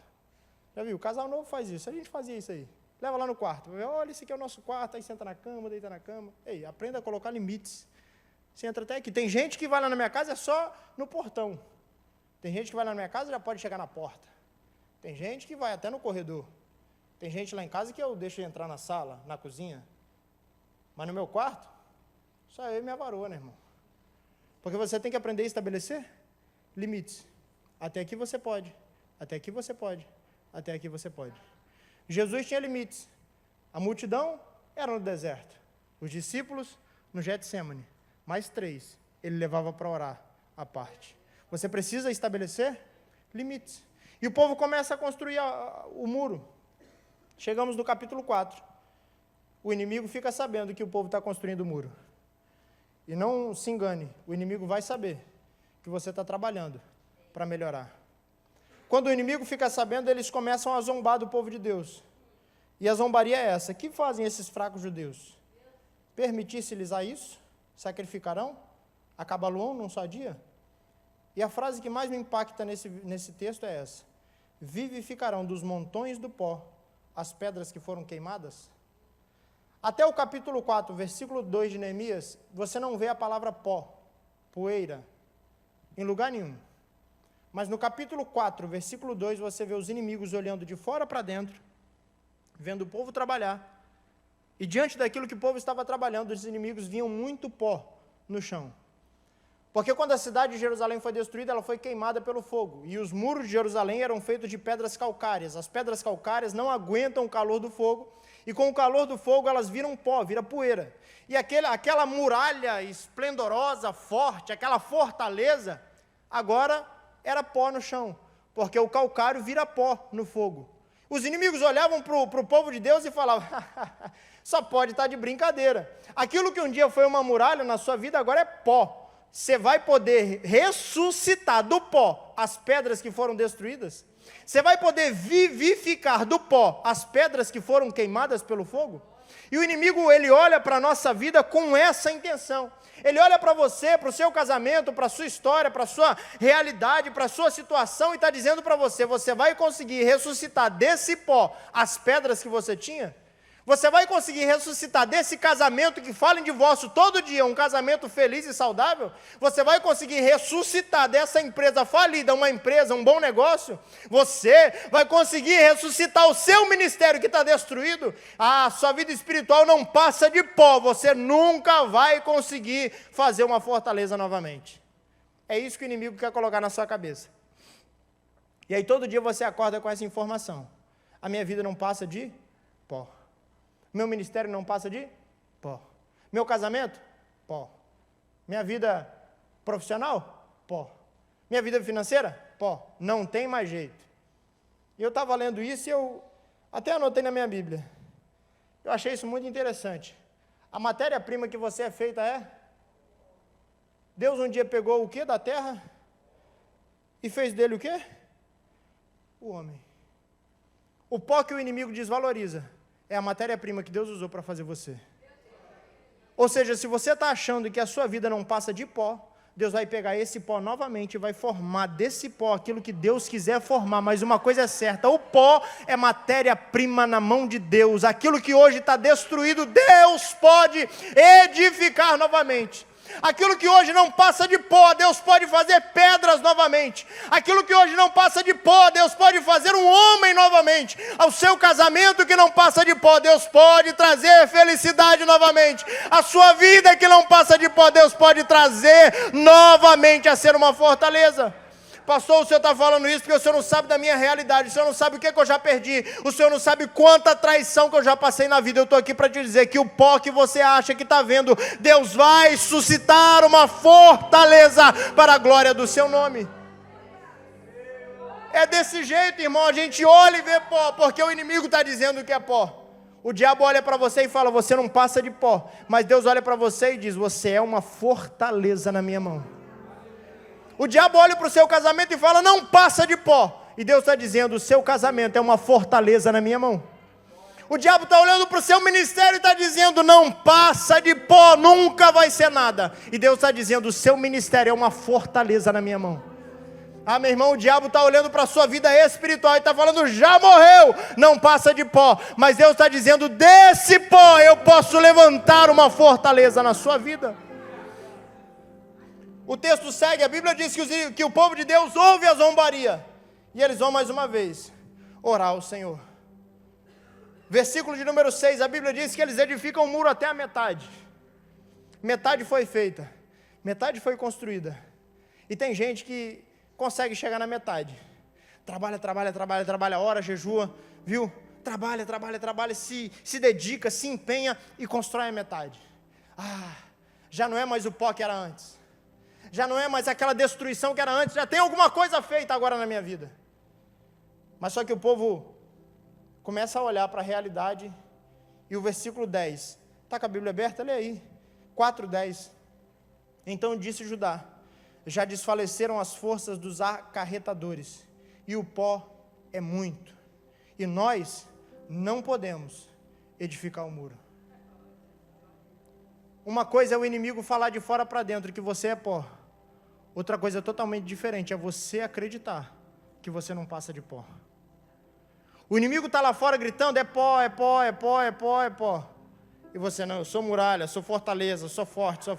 Já viu? O casal novo faz isso. A gente fazia isso aí. Leva lá no quarto. Olha, esse aqui é o nosso quarto. Aí senta na cama, deita na cama. Ei, aprenda a colocar limites. Você entra até aqui. Tem gente que vai lá na minha casa é só no portão. Tem gente que vai lá na minha casa e já pode chegar na porta. Tem gente que vai até no corredor. Tem gente lá em casa que eu deixo entrar na sala, na cozinha. Mas no meu quarto, só eu e minha varoa, né, irmão? Porque você tem que aprender a estabelecer limites. Até aqui você pode, até aqui você pode, até aqui você pode. Jesus tinha limites. A multidão era no deserto. Os discípulos no Getsemane. Mais 3, ele levava para orar à parte. Você precisa estabelecer limites. E o povo começa a construir o muro. Chegamos no capítulo 4. O inimigo fica sabendo que o povo está construindo o muro. E não se engane, o inimigo vai saber que você está trabalhando para melhorar. Quando o inimigo fica sabendo, eles começam a zombar do povo de Deus. E a zombaria é essa: que fazem esses fracos judeus? Permitisse-lhes a isso? Sacrificarão? Acabá-lo num só dia? E a frase que mais me impacta nesse texto é essa: vivificarão dos montões do pó as pedras que foram queimadas? Até o capítulo 4, versículo 2 de Neemias, você não vê a palavra pó, poeira, em lugar nenhum. Mas no capítulo 4, versículo 2, você vê os inimigos olhando de fora para dentro, vendo o povo trabalhar, e diante daquilo que o povo estava trabalhando, os inimigos viam muito pó no chão. Porque quando a cidade de Jerusalém foi destruída, ela foi queimada pelo fogo, e os muros de Jerusalém eram feitos de pedras calcárias. As pedras calcárias não aguentam o calor do fogo, e com o calor do fogo elas viram pó, vira poeira. E aquela muralha esplendorosa, forte, aquela fortaleza, agora era pó no chão, porque o calcário vira pó no fogo. Os inimigos olhavam para o povo de Deus e falavam: só pode estar de brincadeira. Aquilo que um dia foi uma muralha na sua vida, agora é pó. Você vai poder ressuscitar do pó as pedras que foram destruídas? Você vai poder vivificar do pó as pedras que foram queimadas pelo fogo? E o inimigo, ele olha para a nossa vida com essa intenção. Ele olha para você, para o seu casamento, para a sua história, para a sua realidade, para a sua situação, e está dizendo para você: você vai conseguir ressuscitar desse pó as pedras que você tinha? Você vai conseguir ressuscitar desse casamento que fala em divórcio todo dia, um casamento feliz e saudável? Você vai conseguir ressuscitar dessa empresa falida, uma empresa, um bom negócio? Você vai conseguir ressuscitar o seu ministério que está destruído? A sua vida espiritual não passa de pó, você nunca vai conseguir fazer uma fortaleza novamente. É isso que o inimigo quer colocar na sua cabeça. E aí todo dia você acorda com essa informação: a minha vida não passa de pó. Meu ministério não passa de pó. Meu casamento? Pó. Minha vida profissional? Pó. Minha vida financeira? Pó. Não tem mais jeito. E eu estava lendo isso e eu até anotei na minha Bíblia. Eu achei isso muito interessante. A matéria-prima que você é feita é? Deus um dia pegou o quê da terra? E fez dele o quê? O homem. O pó que o inimigo desvaloriza é a matéria-prima que Deus usou para fazer você. Ou seja, se você está achando que a sua vida não passa de pó, Deus vai pegar esse pó novamente e vai formar desse pó aquilo que Deus quiser formar. Mas uma coisa é certa, o pó é matéria-prima na mão de Deus. Aquilo que hoje está destruído, Deus pode edificar novamente. Aquilo que hoje não passa de pó, Deus pode fazer pedras novamente. Aquilo que hoje não passa de pó, Deus pode fazer um homem novamente. Ao seu casamento que não passa de pó, Deus pode trazer felicidade novamente. A sua vida que não passa de pó, Deus pode trazer novamente a ser uma fortaleza. Pastor, o senhor está falando isso porque o senhor não sabe da minha realidade, o senhor não sabe o que eu já perdi, o senhor não sabe quanta traição que eu já passei na vida. Eu estou aqui para te dizer que o pó que você acha que está vendo, Deus vai suscitar uma fortaleza para a glória do seu nome. É desse jeito, irmão, a gente olha e vê pó, porque o inimigo está dizendo que é pó. O diabo olha para você e fala, você não passa de pó, mas Deus olha para você e diz, você é uma fortaleza na minha mão. O diabo olha para o seu casamento e fala, não passa de pó. E Deus está dizendo, o seu casamento é uma fortaleza na minha mão. O diabo está olhando para o seu ministério e está dizendo, não passa de pó, nunca vai ser nada. E Deus está dizendo, o seu ministério é uma fortaleza na minha mão. Ah, meu irmão, o diabo está olhando para a sua vida espiritual e está falando, já morreu, não passa de pó. Mas Deus está dizendo, desse pó eu posso levantar uma fortaleza na sua vida. O texto segue, a Bíblia diz que o povo de Deus ouve a zombaria. E eles vão mais uma vez orar ao Senhor. Versículo de número 6, a Bíblia diz que eles edificam o muro até a metade. Metade foi feita, metade foi construída. E tem gente que consegue chegar na metade. Trabalha, ora, jejua, viu? Trabalha, se dedica, se empenha e constrói a metade. Já não é mais o pó que era antes. Já não é mais aquela destruição que era antes, já tem alguma coisa feita agora na minha vida. Mas só que o povo começa a olhar para a realidade, e o versículo 10, está com a Bíblia aberta? Lê aí, 4:10. Então disse Judá, já desfaleceram as forças dos acarretadores, e o pó é muito, e nós não podemos edificar o muro. Uma coisa é o inimigo falar de fora para dentro que você é pó. Outra coisa totalmente diferente é você acreditar que você não passa de pó. O inimigo está lá fora gritando, é pó. E você, não, eu sou muralha, sou fortaleza, sou forte.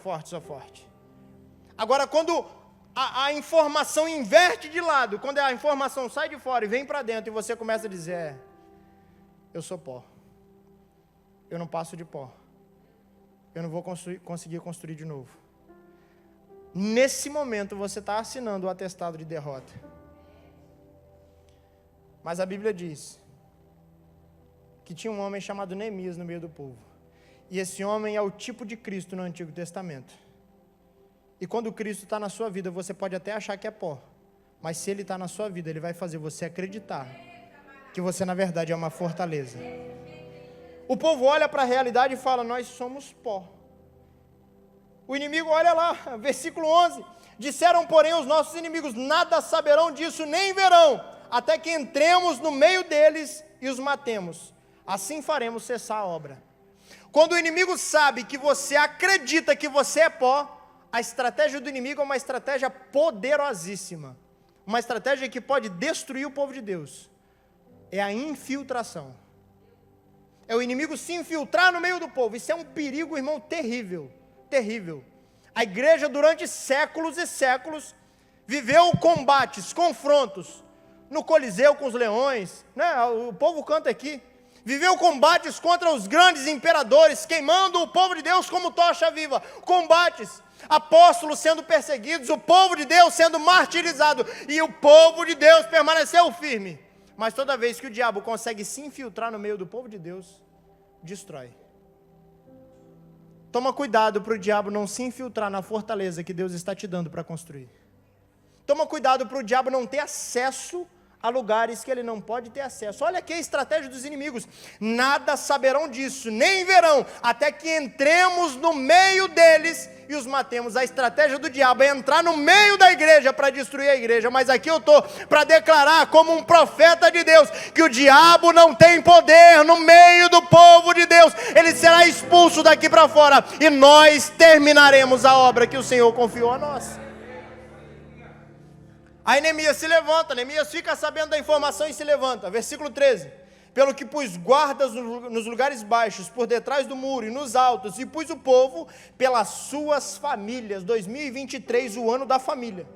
Agora, quando a informação inverte de lado, quando a informação sai de fora e vem para dentro, e você começa a dizer, eu sou pó. Eu não passo de pó. Eu não vou conseguir construir de novo. Nesse momento você está assinando o atestado de derrota. Mas a Bíblia diz que tinha um homem chamado Neemias no meio do povo. E esse homem é o tipo de Cristo no Antigo Testamento. E quando Cristo está na sua vida, você pode até achar que é pó. Mas se Ele está na sua vida, Ele vai fazer você acreditar que você na verdade é uma fortaleza. O povo olha para a realidade e fala, nós somos pó. O inimigo olha lá, versículo 11, disseram porém os nossos inimigos, nada saberão disso, nem verão, até que entremos no meio deles e os matemos, assim faremos cessar a obra. Quando o inimigo sabe que você acredita que você é pó, a estratégia do inimigo é uma estratégia poderosíssima, uma estratégia que pode destruir o povo de Deus, é a infiltração. É o inimigo se infiltrar no meio do povo. Isso é um perigo, irmão, terrível. Terrível. A igreja durante séculos e séculos viveu combates, confrontos, no Coliseu com os leões, né? O povo canta aqui, viveu combates contra os grandes imperadores, queimando o povo de Deus como tocha viva, combates, apóstolos sendo perseguidos, o povo de Deus sendo martirizado, e o povo de Deus permaneceu firme. Mas toda vez que o diabo consegue se infiltrar no meio do povo de Deus, destrói. Toma cuidado para o diabo não se infiltrar na fortaleza que Deus está te dando para construir. Toma cuidado para o diabo não ter acesso a lugares que ele não pode ter acesso. Olha aqui a estratégia dos inimigos. Nada saberão disso, nem verão, até que entremos no meio deles e os matemos. A estratégia do diabo é entrar no meio da igreja para destruir a igreja. Mas aqui eu estou para declarar como um profeta de Deus, que o diabo não tem poder no meio do povo de Deus. Ele será expulso daqui para fora e nós terminaremos a obra que o Senhor confiou a nós. Aí Neemias se levanta, Neemias fica sabendo da informação e se levanta. Versículo 13. Pelo que pus guardas nos lugares baixos, por detrás do muro e nos altos, e pus o povo pelas suas famílias. 2023, o ano da família.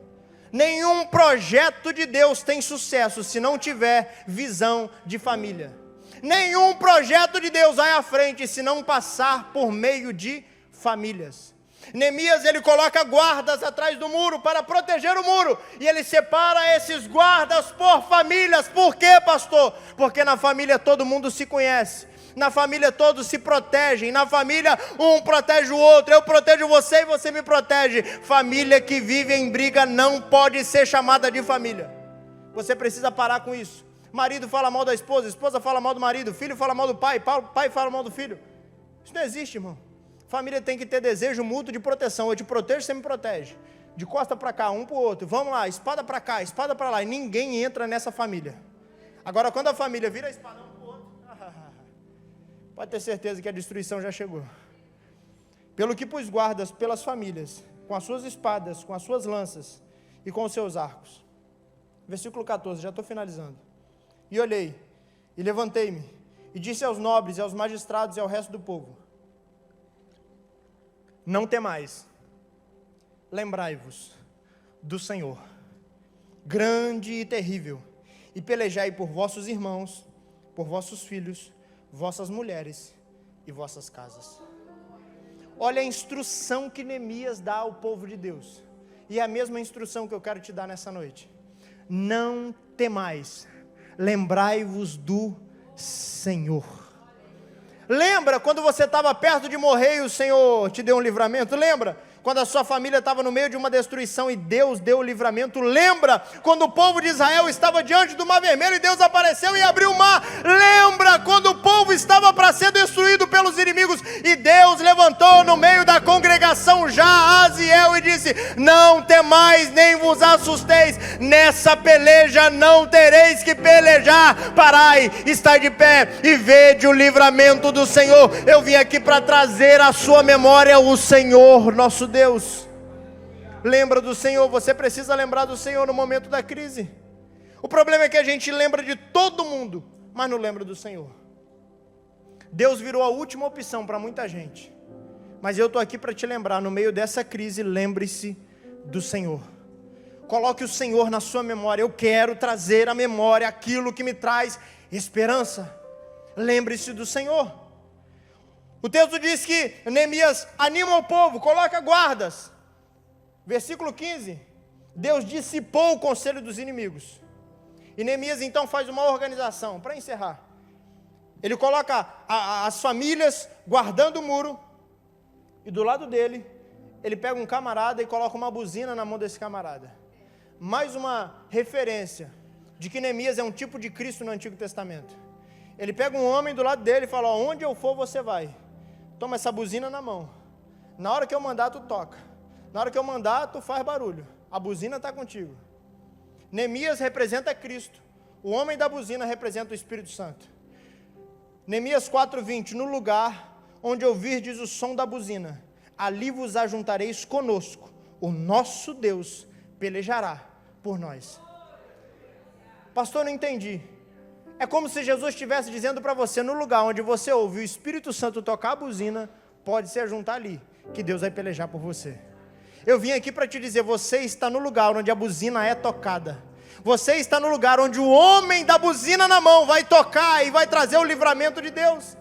Nenhum projeto de Deus tem sucesso se não tiver visão de família. Nenhum projeto de Deus vai à frente se não passar por meio de famílias. Neemias, ele coloca guardas atrás do muro para proteger o muro, e ele separa esses guardas por famílias. Por quê, pastor? Porque na família todo mundo se conhece, na família todos se protegem, na família um protege o outro, eu protejo você e você me protege. Família que vive em briga não pode ser chamada de família. Você precisa parar com isso. Marido fala mal da esposa, esposa fala mal do marido, filho fala mal do pai, pai fala mal do filho. Isso não existe, irmão. Família tem que ter desejo mútuo de proteção. Eu te protejo, você me protege. De costa para cá, um para o outro. Vamos lá, espada para cá, espada para lá. E ninguém entra nessa família. Agora, quando a família vira a espada um para o outro, pode ter certeza que a destruição já chegou. Pelo que pus guardas pelas famílias, com as suas espadas, com as suas lanças e com os seus arcos. Versículo 14, já estou finalizando. E olhei, e levantei-me, e disse aos nobres, e aos magistrados, e ao resto do povo: não temais, lembrai-vos do Senhor, grande e terrível, e pelejai por vossos irmãos, por vossos filhos, vossas mulheres e vossas casas. Olha a instrução que Neemias dá ao povo de Deus, e é a mesma instrução que eu quero te dar nessa noite. Não temais, lembrai-vos do Senhor. Lembra quando você estava perto de morrer e o Senhor te deu um livramento? Lembra quando a sua família estava no meio de uma destruição e Deus deu o livramento? Lembra quando o povo de Israel estava diante do Mar Vermelho e Deus apareceu e abriu o mar? Lembra quando o povo estava para ser destruído pelos inimigos e Deus levantou no meio da congregação Jaasiel e disse: não temais nem vos assusteis, nessa peleja não tereis que pelejar, parai, estai de pé e vede o livramento do Senhor. Eu vim aqui para trazer à sua memória o Senhor nosso Deus. Lembra do Senhor. Você precisa lembrar do Senhor no momento da crise. O problema é que a gente lembra de todo mundo, mas não lembra do Senhor. Deus virou a última opção para muita gente, mas eu estou aqui para te lembrar, no meio dessa crise, lembre-se do Senhor. Coloque o Senhor na sua memória. Eu quero trazer à memória aquilo que me traz esperança. Lembre-se do Senhor. O texto diz que Neemias anima o povo, coloca guardas. Versículo 15, Deus dissipou o conselho dos inimigos. E Neemias então faz uma organização, para encerrar. Ele coloca as famílias guardando o muro, e do lado dele, ele pega um camarada e coloca uma buzina na mão desse camarada. Mais uma referência de que Neemias é um tipo de Cristo no Antigo Testamento. Ele pega um homem do lado dele e fala: onde eu for você vai. Toma essa buzina na mão. Na hora que eu mandar, tu toca. Na hora que eu mandar, tu faz barulho. A buzina está contigo. Neemias representa Cristo. O homem da buzina representa o Espírito Santo. Neemias 4:20. No lugar onde ouvirdes o som da buzina, ali vos ajuntareis conosco. O nosso Deus pelejará por nós. Pastor, não entendi. É como se Jesus estivesse dizendo para você: no lugar onde você ouve o Espírito Santo tocar a buzina, pode se juntar ali, que Deus vai pelejar por você. Eu vim aqui para te dizer: você está no lugar onde a buzina é tocada. Você está no lugar onde o homem da buzina na mão vai tocar e vai trazer o livramento de Deus.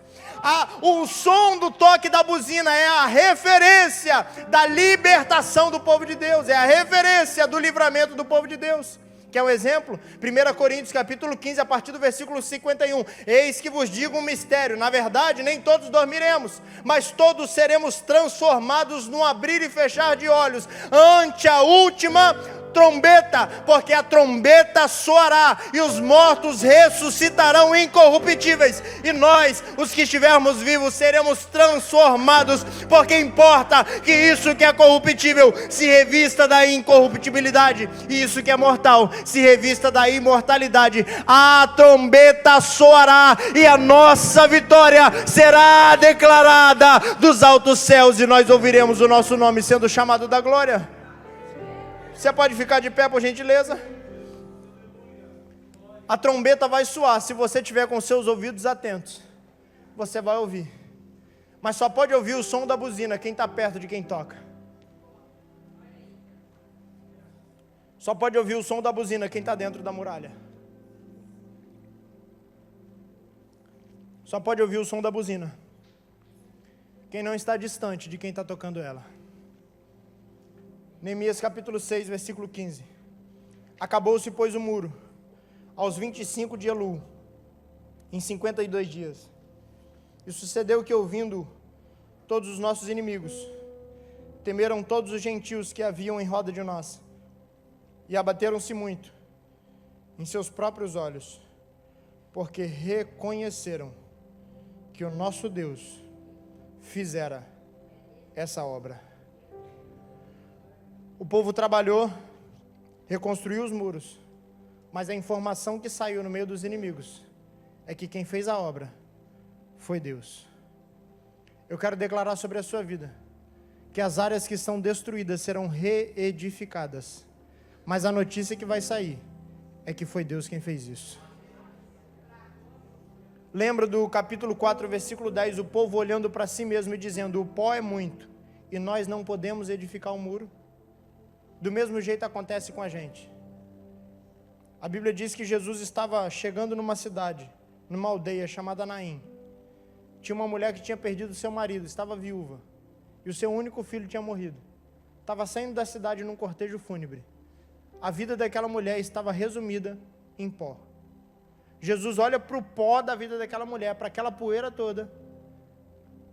O som do toque da buzina é a referência da libertação do povo de Deus, é a referência do livramento do povo de Deus. Quer um exemplo? 1 Coríntios capítulo 15, a partir do versículo 51. Eis que vos digo um mistério. Na verdade, nem todos dormiremos, mas todos seremos transformados num abrir e fechar de olhos, ante a última trombeta, porque a trombeta soará e os mortos ressuscitarão incorruptíveis, e nós, os que estivermos vivos, seremos transformados, porque importa que isso que é corruptível se revista da incorruptibilidade, e isso que é mortal se revista da imortalidade. A trombeta soará e a nossa vitória será declarada dos altos céus, e nós ouviremos o nosso nome sendo chamado da glória. Você pode ficar de pé, por gentileza? A trombeta vai soar. Se você tiver com seus ouvidos atentos, você vai ouvir. Mas só pode ouvir o som da buzina quem está perto de quem toca. Só pode ouvir o som da buzina quem está dentro da muralha. Só pode ouvir o som da buzina quem não está distante de quem está tocando ela. Neemias capítulo 6, versículo 15. Acabou-se, pois, o muro, aos 25 de Elul, em 52 dias. E sucedeu que, ouvindo todos os nossos inimigos, temeram todos os gentios que haviam em roda de nós, e abateram-se muito em seus próprios olhos, porque reconheceram que o nosso Deus fizera essa obra. O povo trabalhou, reconstruiu os muros, mas a informação que saiu no meio dos inimigos é que quem fez a obra foi Deus. Eu quero declarar sobre a sua vida que as áreas que estão destruídas serão reedificadas, mas a notícia que vai sair é que foi Deus quem fez isso. Lembra do capítulo 4, versículo 10, o povo olhando para si mesmo e dizendo: o pó é muito e nós não podemos edificar o muro? Do mesmo jeito acontece com a gente. A Bíblia diz que Jesus estava chegando numa cidade, numa aldeia chamada Naim. Tinha uma mulher que tinha perdido seu marido, estava viúva, e o seu único filho tinha morrido. Estava saindo da cidade num cortejo fúnebre. A vida daquela mulher estava resumida em pó. Jesus olha para o pó da vida daquela mulher, para aquela poeira toda,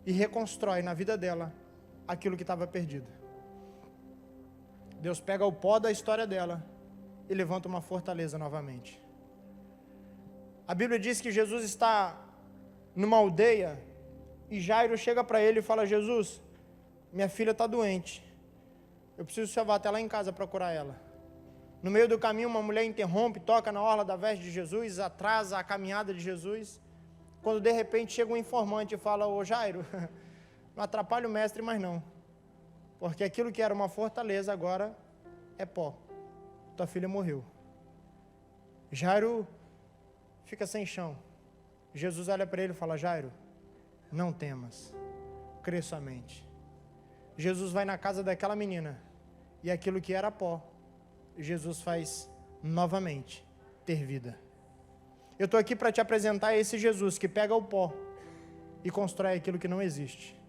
e reconstrói na vida dela aquilo que estava perdido. Deus pega o pó da história dela e levanta uma fortaleza novamente. A Bíblia diz que Jesus está numa aldeia e Jairo chega para ele e fala: Jesus, minha filha está doente, eu preciso que você vá até lá em casa para curar ela. No meio do caminho uma mulher interrompe, toca na orla da veste de Jesus, atrasa a caminhada de Jesus, quando de repente chega um informante e fala: ô Jairo, não atrapalhe o mestre mais não, porque aquilo que era uma fortaleza agora é pó. Tua filha morreu. Jairo fica sem chão. Jesus olha para ele e fala: Jairo, não temas, crê somente. Jesus vai na casa daquela menina, e aquilo que era pó, Jesus faz novamente ter vida. Eu estou aqui para te apresentar esse Jesus que pega o pó e constrói aquilo que não existe.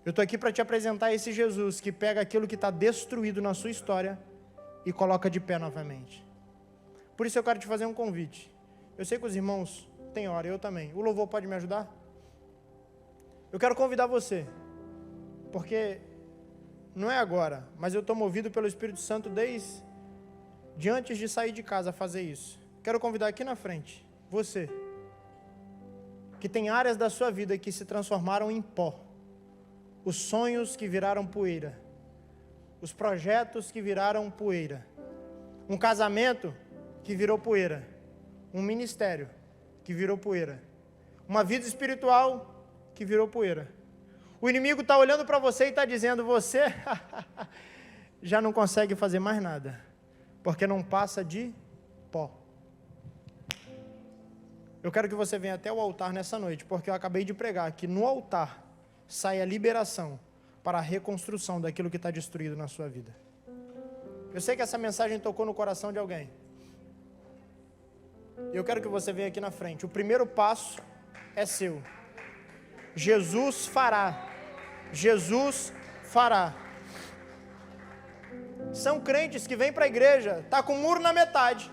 Eu estou aqui para te apresentar esse Jesus que pega aquilo que está destruído na sua história e coloca de pé novamente. Por isso eu quero te fazer um convite. Eu sei que os irmãos têm hora, eu também. O louvor pode me ajudar? Eu quero convidar você, porque não é agora, mas eu estou movido pelo Espírito Santo desde antes de sair de casa a fazer isso. Quero convidar aqui na frente, você, que tem áreas da sua vida que se transformaram em pó, os sonhos que viraram poeira, os projetos que viraram poeira, um casamento que virou poeira, um ministério que virou poeira, uma vida espiritual que virou poeira. O inimigo está olhando para você e está dizendo: você já não consegue fazer mais nada, porque não passa de pó. Eu quero que você venha até o altar nessa noite, porque eu acabei de pregar que no altar sai a liberação para a reconstrução daquilo que está destruído na sua vida. Eu sei que essa mensagem tocou no coração de alguém. Eu quero que você venha aqui na frente. O primeiro passo é seu. Jesus fará. Jesus fará. São crentes que vêm para a igreja, tá com o muro na metade,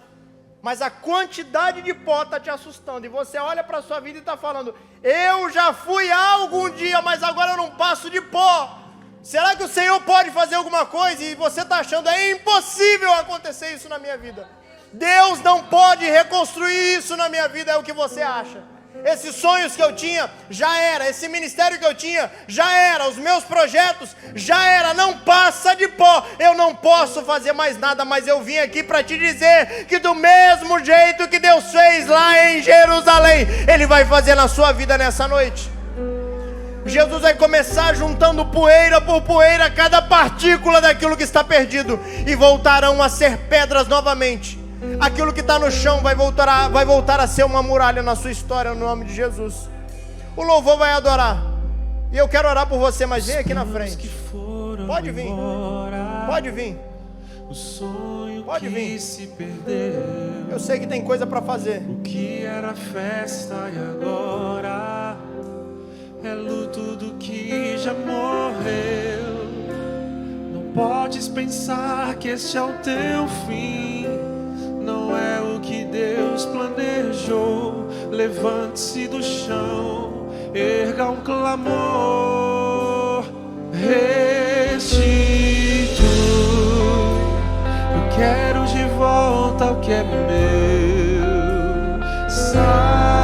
mas a quantidade de pó está te assustando, e você olha para a sua vida e está falando, eu já fui algum dia, mas agora eu não passo de pó. Será que o Senhor pode fazer alguma coisa? E você está achando, é impossível acontecer isso na minha vida. Deus não pode reconstruir isso na minha vida, é o que você acha. Esses sonhos que eu tinha, já era. Esse ministério que eu tinha, já era. Os meus projetos, já era. Não passa de pó. Eu não posso fazer mais nada, mas eu vim aqui para te dizer que do mesmo jeito que Deus fez lá em Jerusalém, Ele vai fazer na sua vida nessa noite. Jesus vai começar juntando poeira por poeira, cada partícula daquilo que está perdido, e voltarão a ser pedras novamente. Aquilo que está no chão vai voltar a ser uma muralha na sua história, no nome de Jesus. O louvor vai adorar, e eu quero orar por você, mas vem aqui na frente. Pode vir, pode vir, pode vir. Eu sei que tem coisa para fazer. O que era festa e agora é luto do que já morreu. Não podes pensar que este é o teu fim. Não é o que Deus planejou. Levante-se do chão, erga um clamor, restitui. Eu quero de volta o que é meu. Sara-me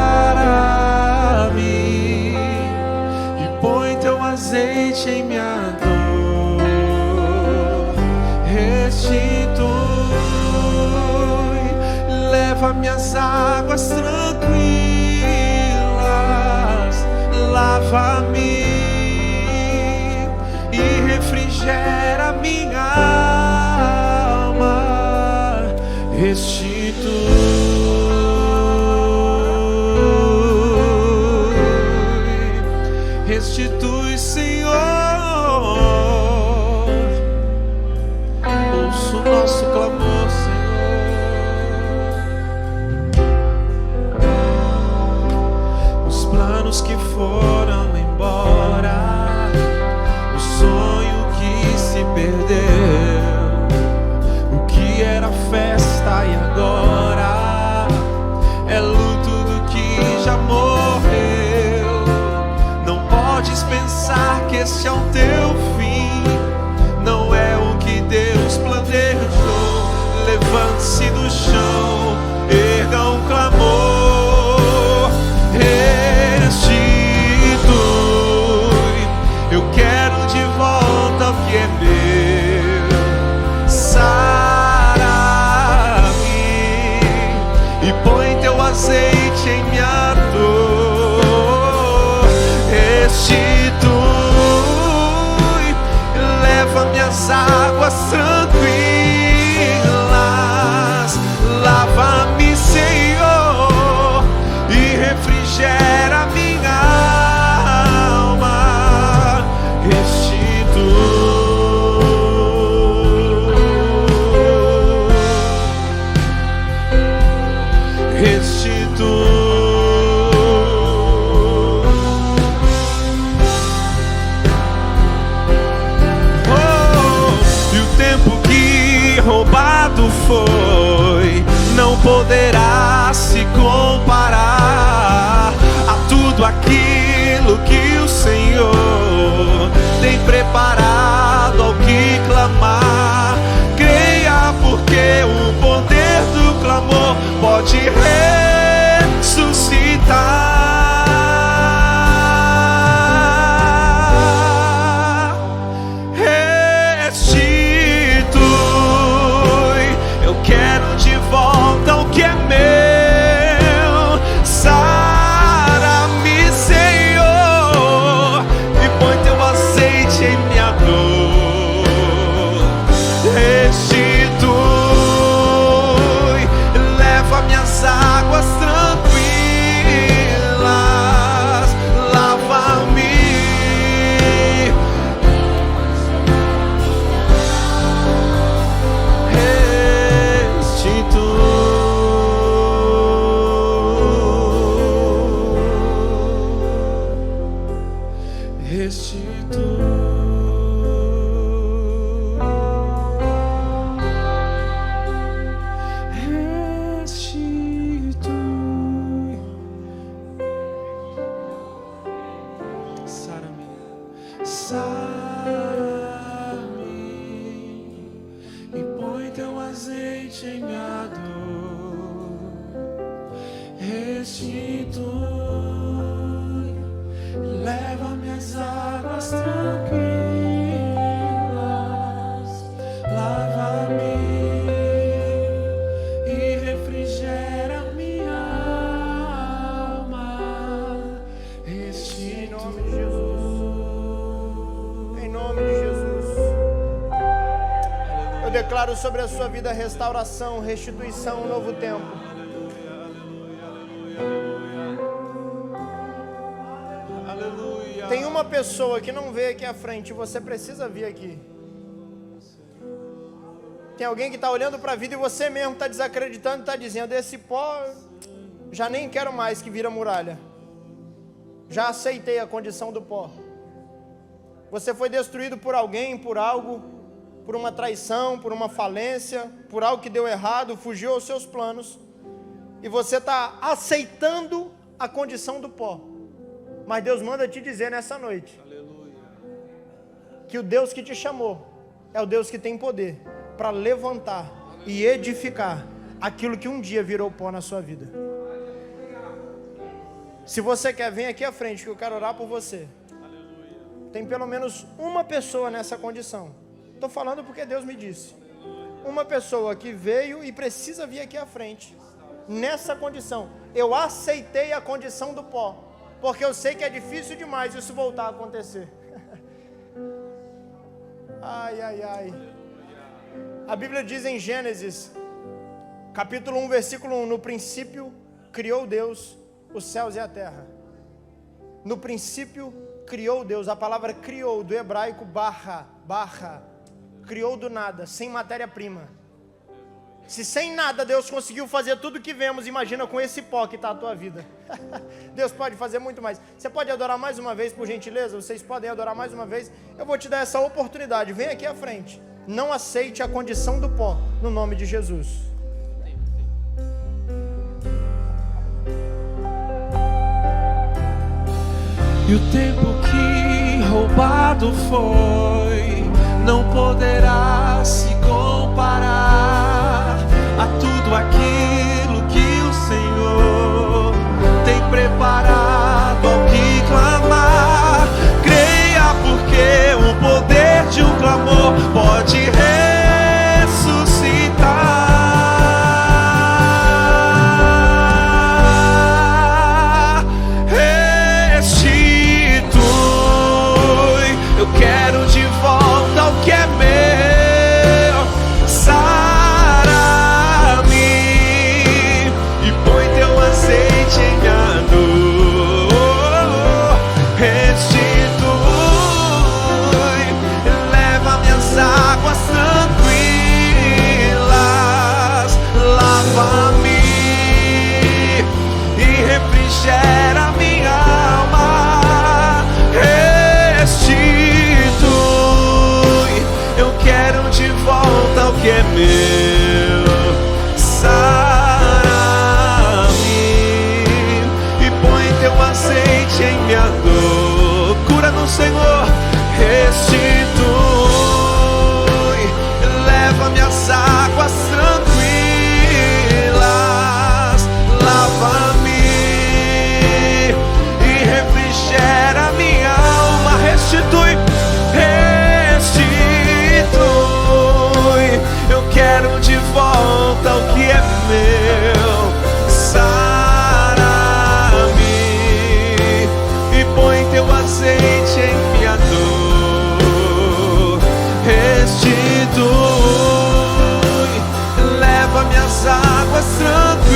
e põe teu azeite em minha dor. Restitui. Leva minhas águas tranquilas, lava-me e refrigera minha alma. Restitui, restitui, Senhor. Ouça o nosso clamor, Senhor. Planos que foram embora, o sonho que se perdeu, o que era festa e agora é luto do que já morreu. Não podes pensar que esse é o teu fim. Não é o que Deus planejou. Levante-se do chão, erga um clamor. Eu quero de volta o que é meu. Sara-me e põe teu azeite em minha dor. Restitui, leva minhas águas tranquilas, lava-me, Senhor, e refrigera minha alma. Restitui. E o tempo que roubado foi não poderá se comparar a tudo aquilo que o Senhor tem preparado ao que clamar. Creia, porque o poder do clamor pode ressuscitar. Restitui, eu quero de volta o que é meu. Sara-me, Senhor, e põe teu azeite em minha dor. Restitui, leva minhas águas tranquilas, lava-me. Restitui. e põe teu azeite em minha dor. Restitui, leva-me às águas tranquilas, lava-me e refrigera minha alma. Em nome de Jesus. Em nome de Jesus. Eu declaro sobre a sua vida restauração, restituição, um novo tempo. Tem uma pessoa que não veio aqui à frente, você precisa vir aqui. Tem alguém que está olhando para a vida e você mesmo está desacreditando, está dizendo: esse pó, já nem quero mais que vira muralha. Já aceitei a condição do pó. Você foi destruído por alguém, por algo, por uma traição, por uma falência, por algo que deu errado, fugiu aos seus planos. E você está aceitando a condição do pó. Mas Deus manda te dizer nessa noite, aleluia, que o Deus que te chamou é o Deus que tem poder para levantar e edificar aquilo que um dia virou pó na sua vida. Se você quer, vem aqui à frente que eu quero orar por você. Aleluia. Tem pelo menos uma pessoa nessa condição. Estou falando porque Deus me disse. Uma pessoa que veio e precisa vir aqui à frente. Nessa condição. Eu aceitei a condição do pó. Porque eu sei que é difícil demais isso voltar a acontecer. Ai, ai, ai. A Bíblia diz em Gênesis, capítulo 1, versículo 1, no princípio criou Deus os céus e a terra. No princípio criou Deus, a palavra criou, do hebraico barra, criou do nada, sem matéria-prima. Se sem nada Deus conseguiu fazer tudo que vemos, imagina com esse pó que está a tua vida. Deus pode fazer muito mais. Você pode adorar mais uma vez, por gentileza? Vocês podem adorar mais uma vez? Eu vou te dar essa oportunidade, vem aqui à frente. Não aceite a condição do pó, no nome de Jesus. E o tempo que roubado foi não poderá se comparar a tudo aquilo que o Senhor tem preparado ao que clamar. Creia, porque o poder de um clamor pode ressuscitar. Restitui, eu quero de volta o que é meu. Sara-me e põe teu azeite em minha dor. Restitui, leva-me às águas tranquilas, lava-me e refrigera minha alma. Restitui, eu quero de volta o que é meu. Sara-me e põe teu azeite em minha dor. Cura no Senhor. Restitui, leva-me às águas tranquilas, lava-me e refrigera minha alma. Restitui, restitui, eu quero de volta o que é meu. Sara-me e põe teu azeite em minha dor. Restitui, leva-me às águas tranquilas,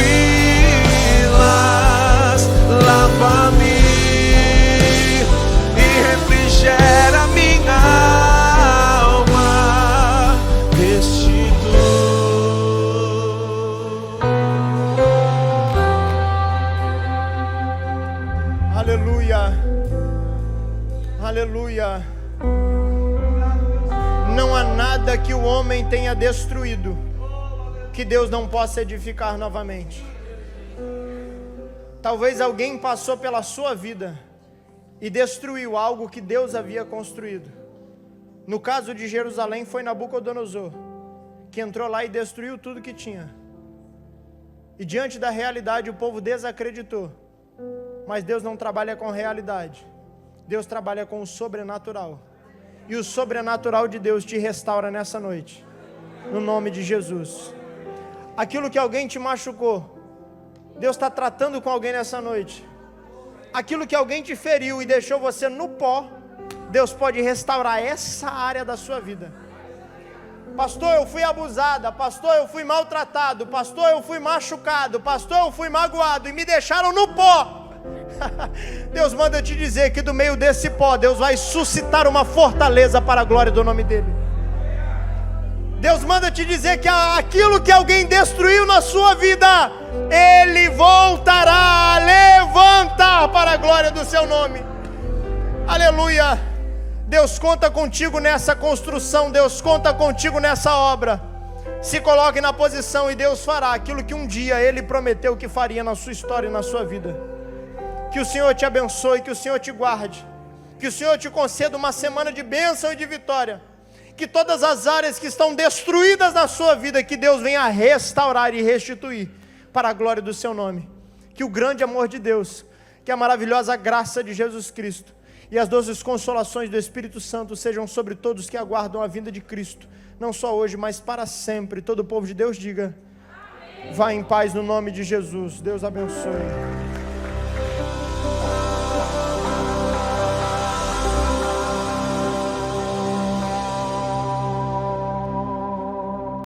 lava-me e refrigera minha alma. Restitui. Aleluia. Aleluia. Não há nada que o homem tenha destruído que Deus não possa edificar novamente. Talvez alguém passou pela sua vida e destruiu algo que Deus havia construído. No caso de Jerusalém foi Nabucodonosor, que entrou lá e destruiu tudo que tinha. E diante da realidade o povo desacreditou. Mas Deus não trabalha com realidade. Deus trabalha com o sobrenatural. E o sobrenatural de Deus te restaura nessa noite. No nome de Jesus. Aquilo que alguém te machucou, Deus está tratando com alguém nessa noite. Aquilo que alguém te feriu e deixou você no pó, Deus pode restaurar essa área da sua vida. Pastor, eu fui abusada. Pastor, eu fui maltratado. Pastor, eu fui machucado. Pastor, eu fui magoado e me deixaram no pó. Deus manda te dizer que do meio desse pó Deus vai suscitar uma fortaleza para a glória do nome dele. Deus manda te dizer que aquilo que alguém destruiu na sua vida, Ele voltará a levantar para a glória do seu nome. Aleluia. Deus conta contigo nessa construção. Deus conta contigo nessa obra. Se coloque na posição e Deus fará aquilo que um dia Ele prometeu que faria na sua história e na sua vida. Que o Senhor te abençoe, que o Senhor te guarde, que o Senhor te conceda uma semana de bênção e de vitória. Que todas as áreas que estão destruídas na sua vida, que Deus venha restaurar e restituir para a glória do seu nome. Que o grande amor de Deus, que a maravilhosa graça de Jesus Cristo e as doces consolações do Espírito Santo sejam sobre todos que aguardam a vinda de Cristo, não só hoje, mas para sempre. Todo o povo de Deus diga: amém. Vá em paz no nome de Jesus. Deus abençoe.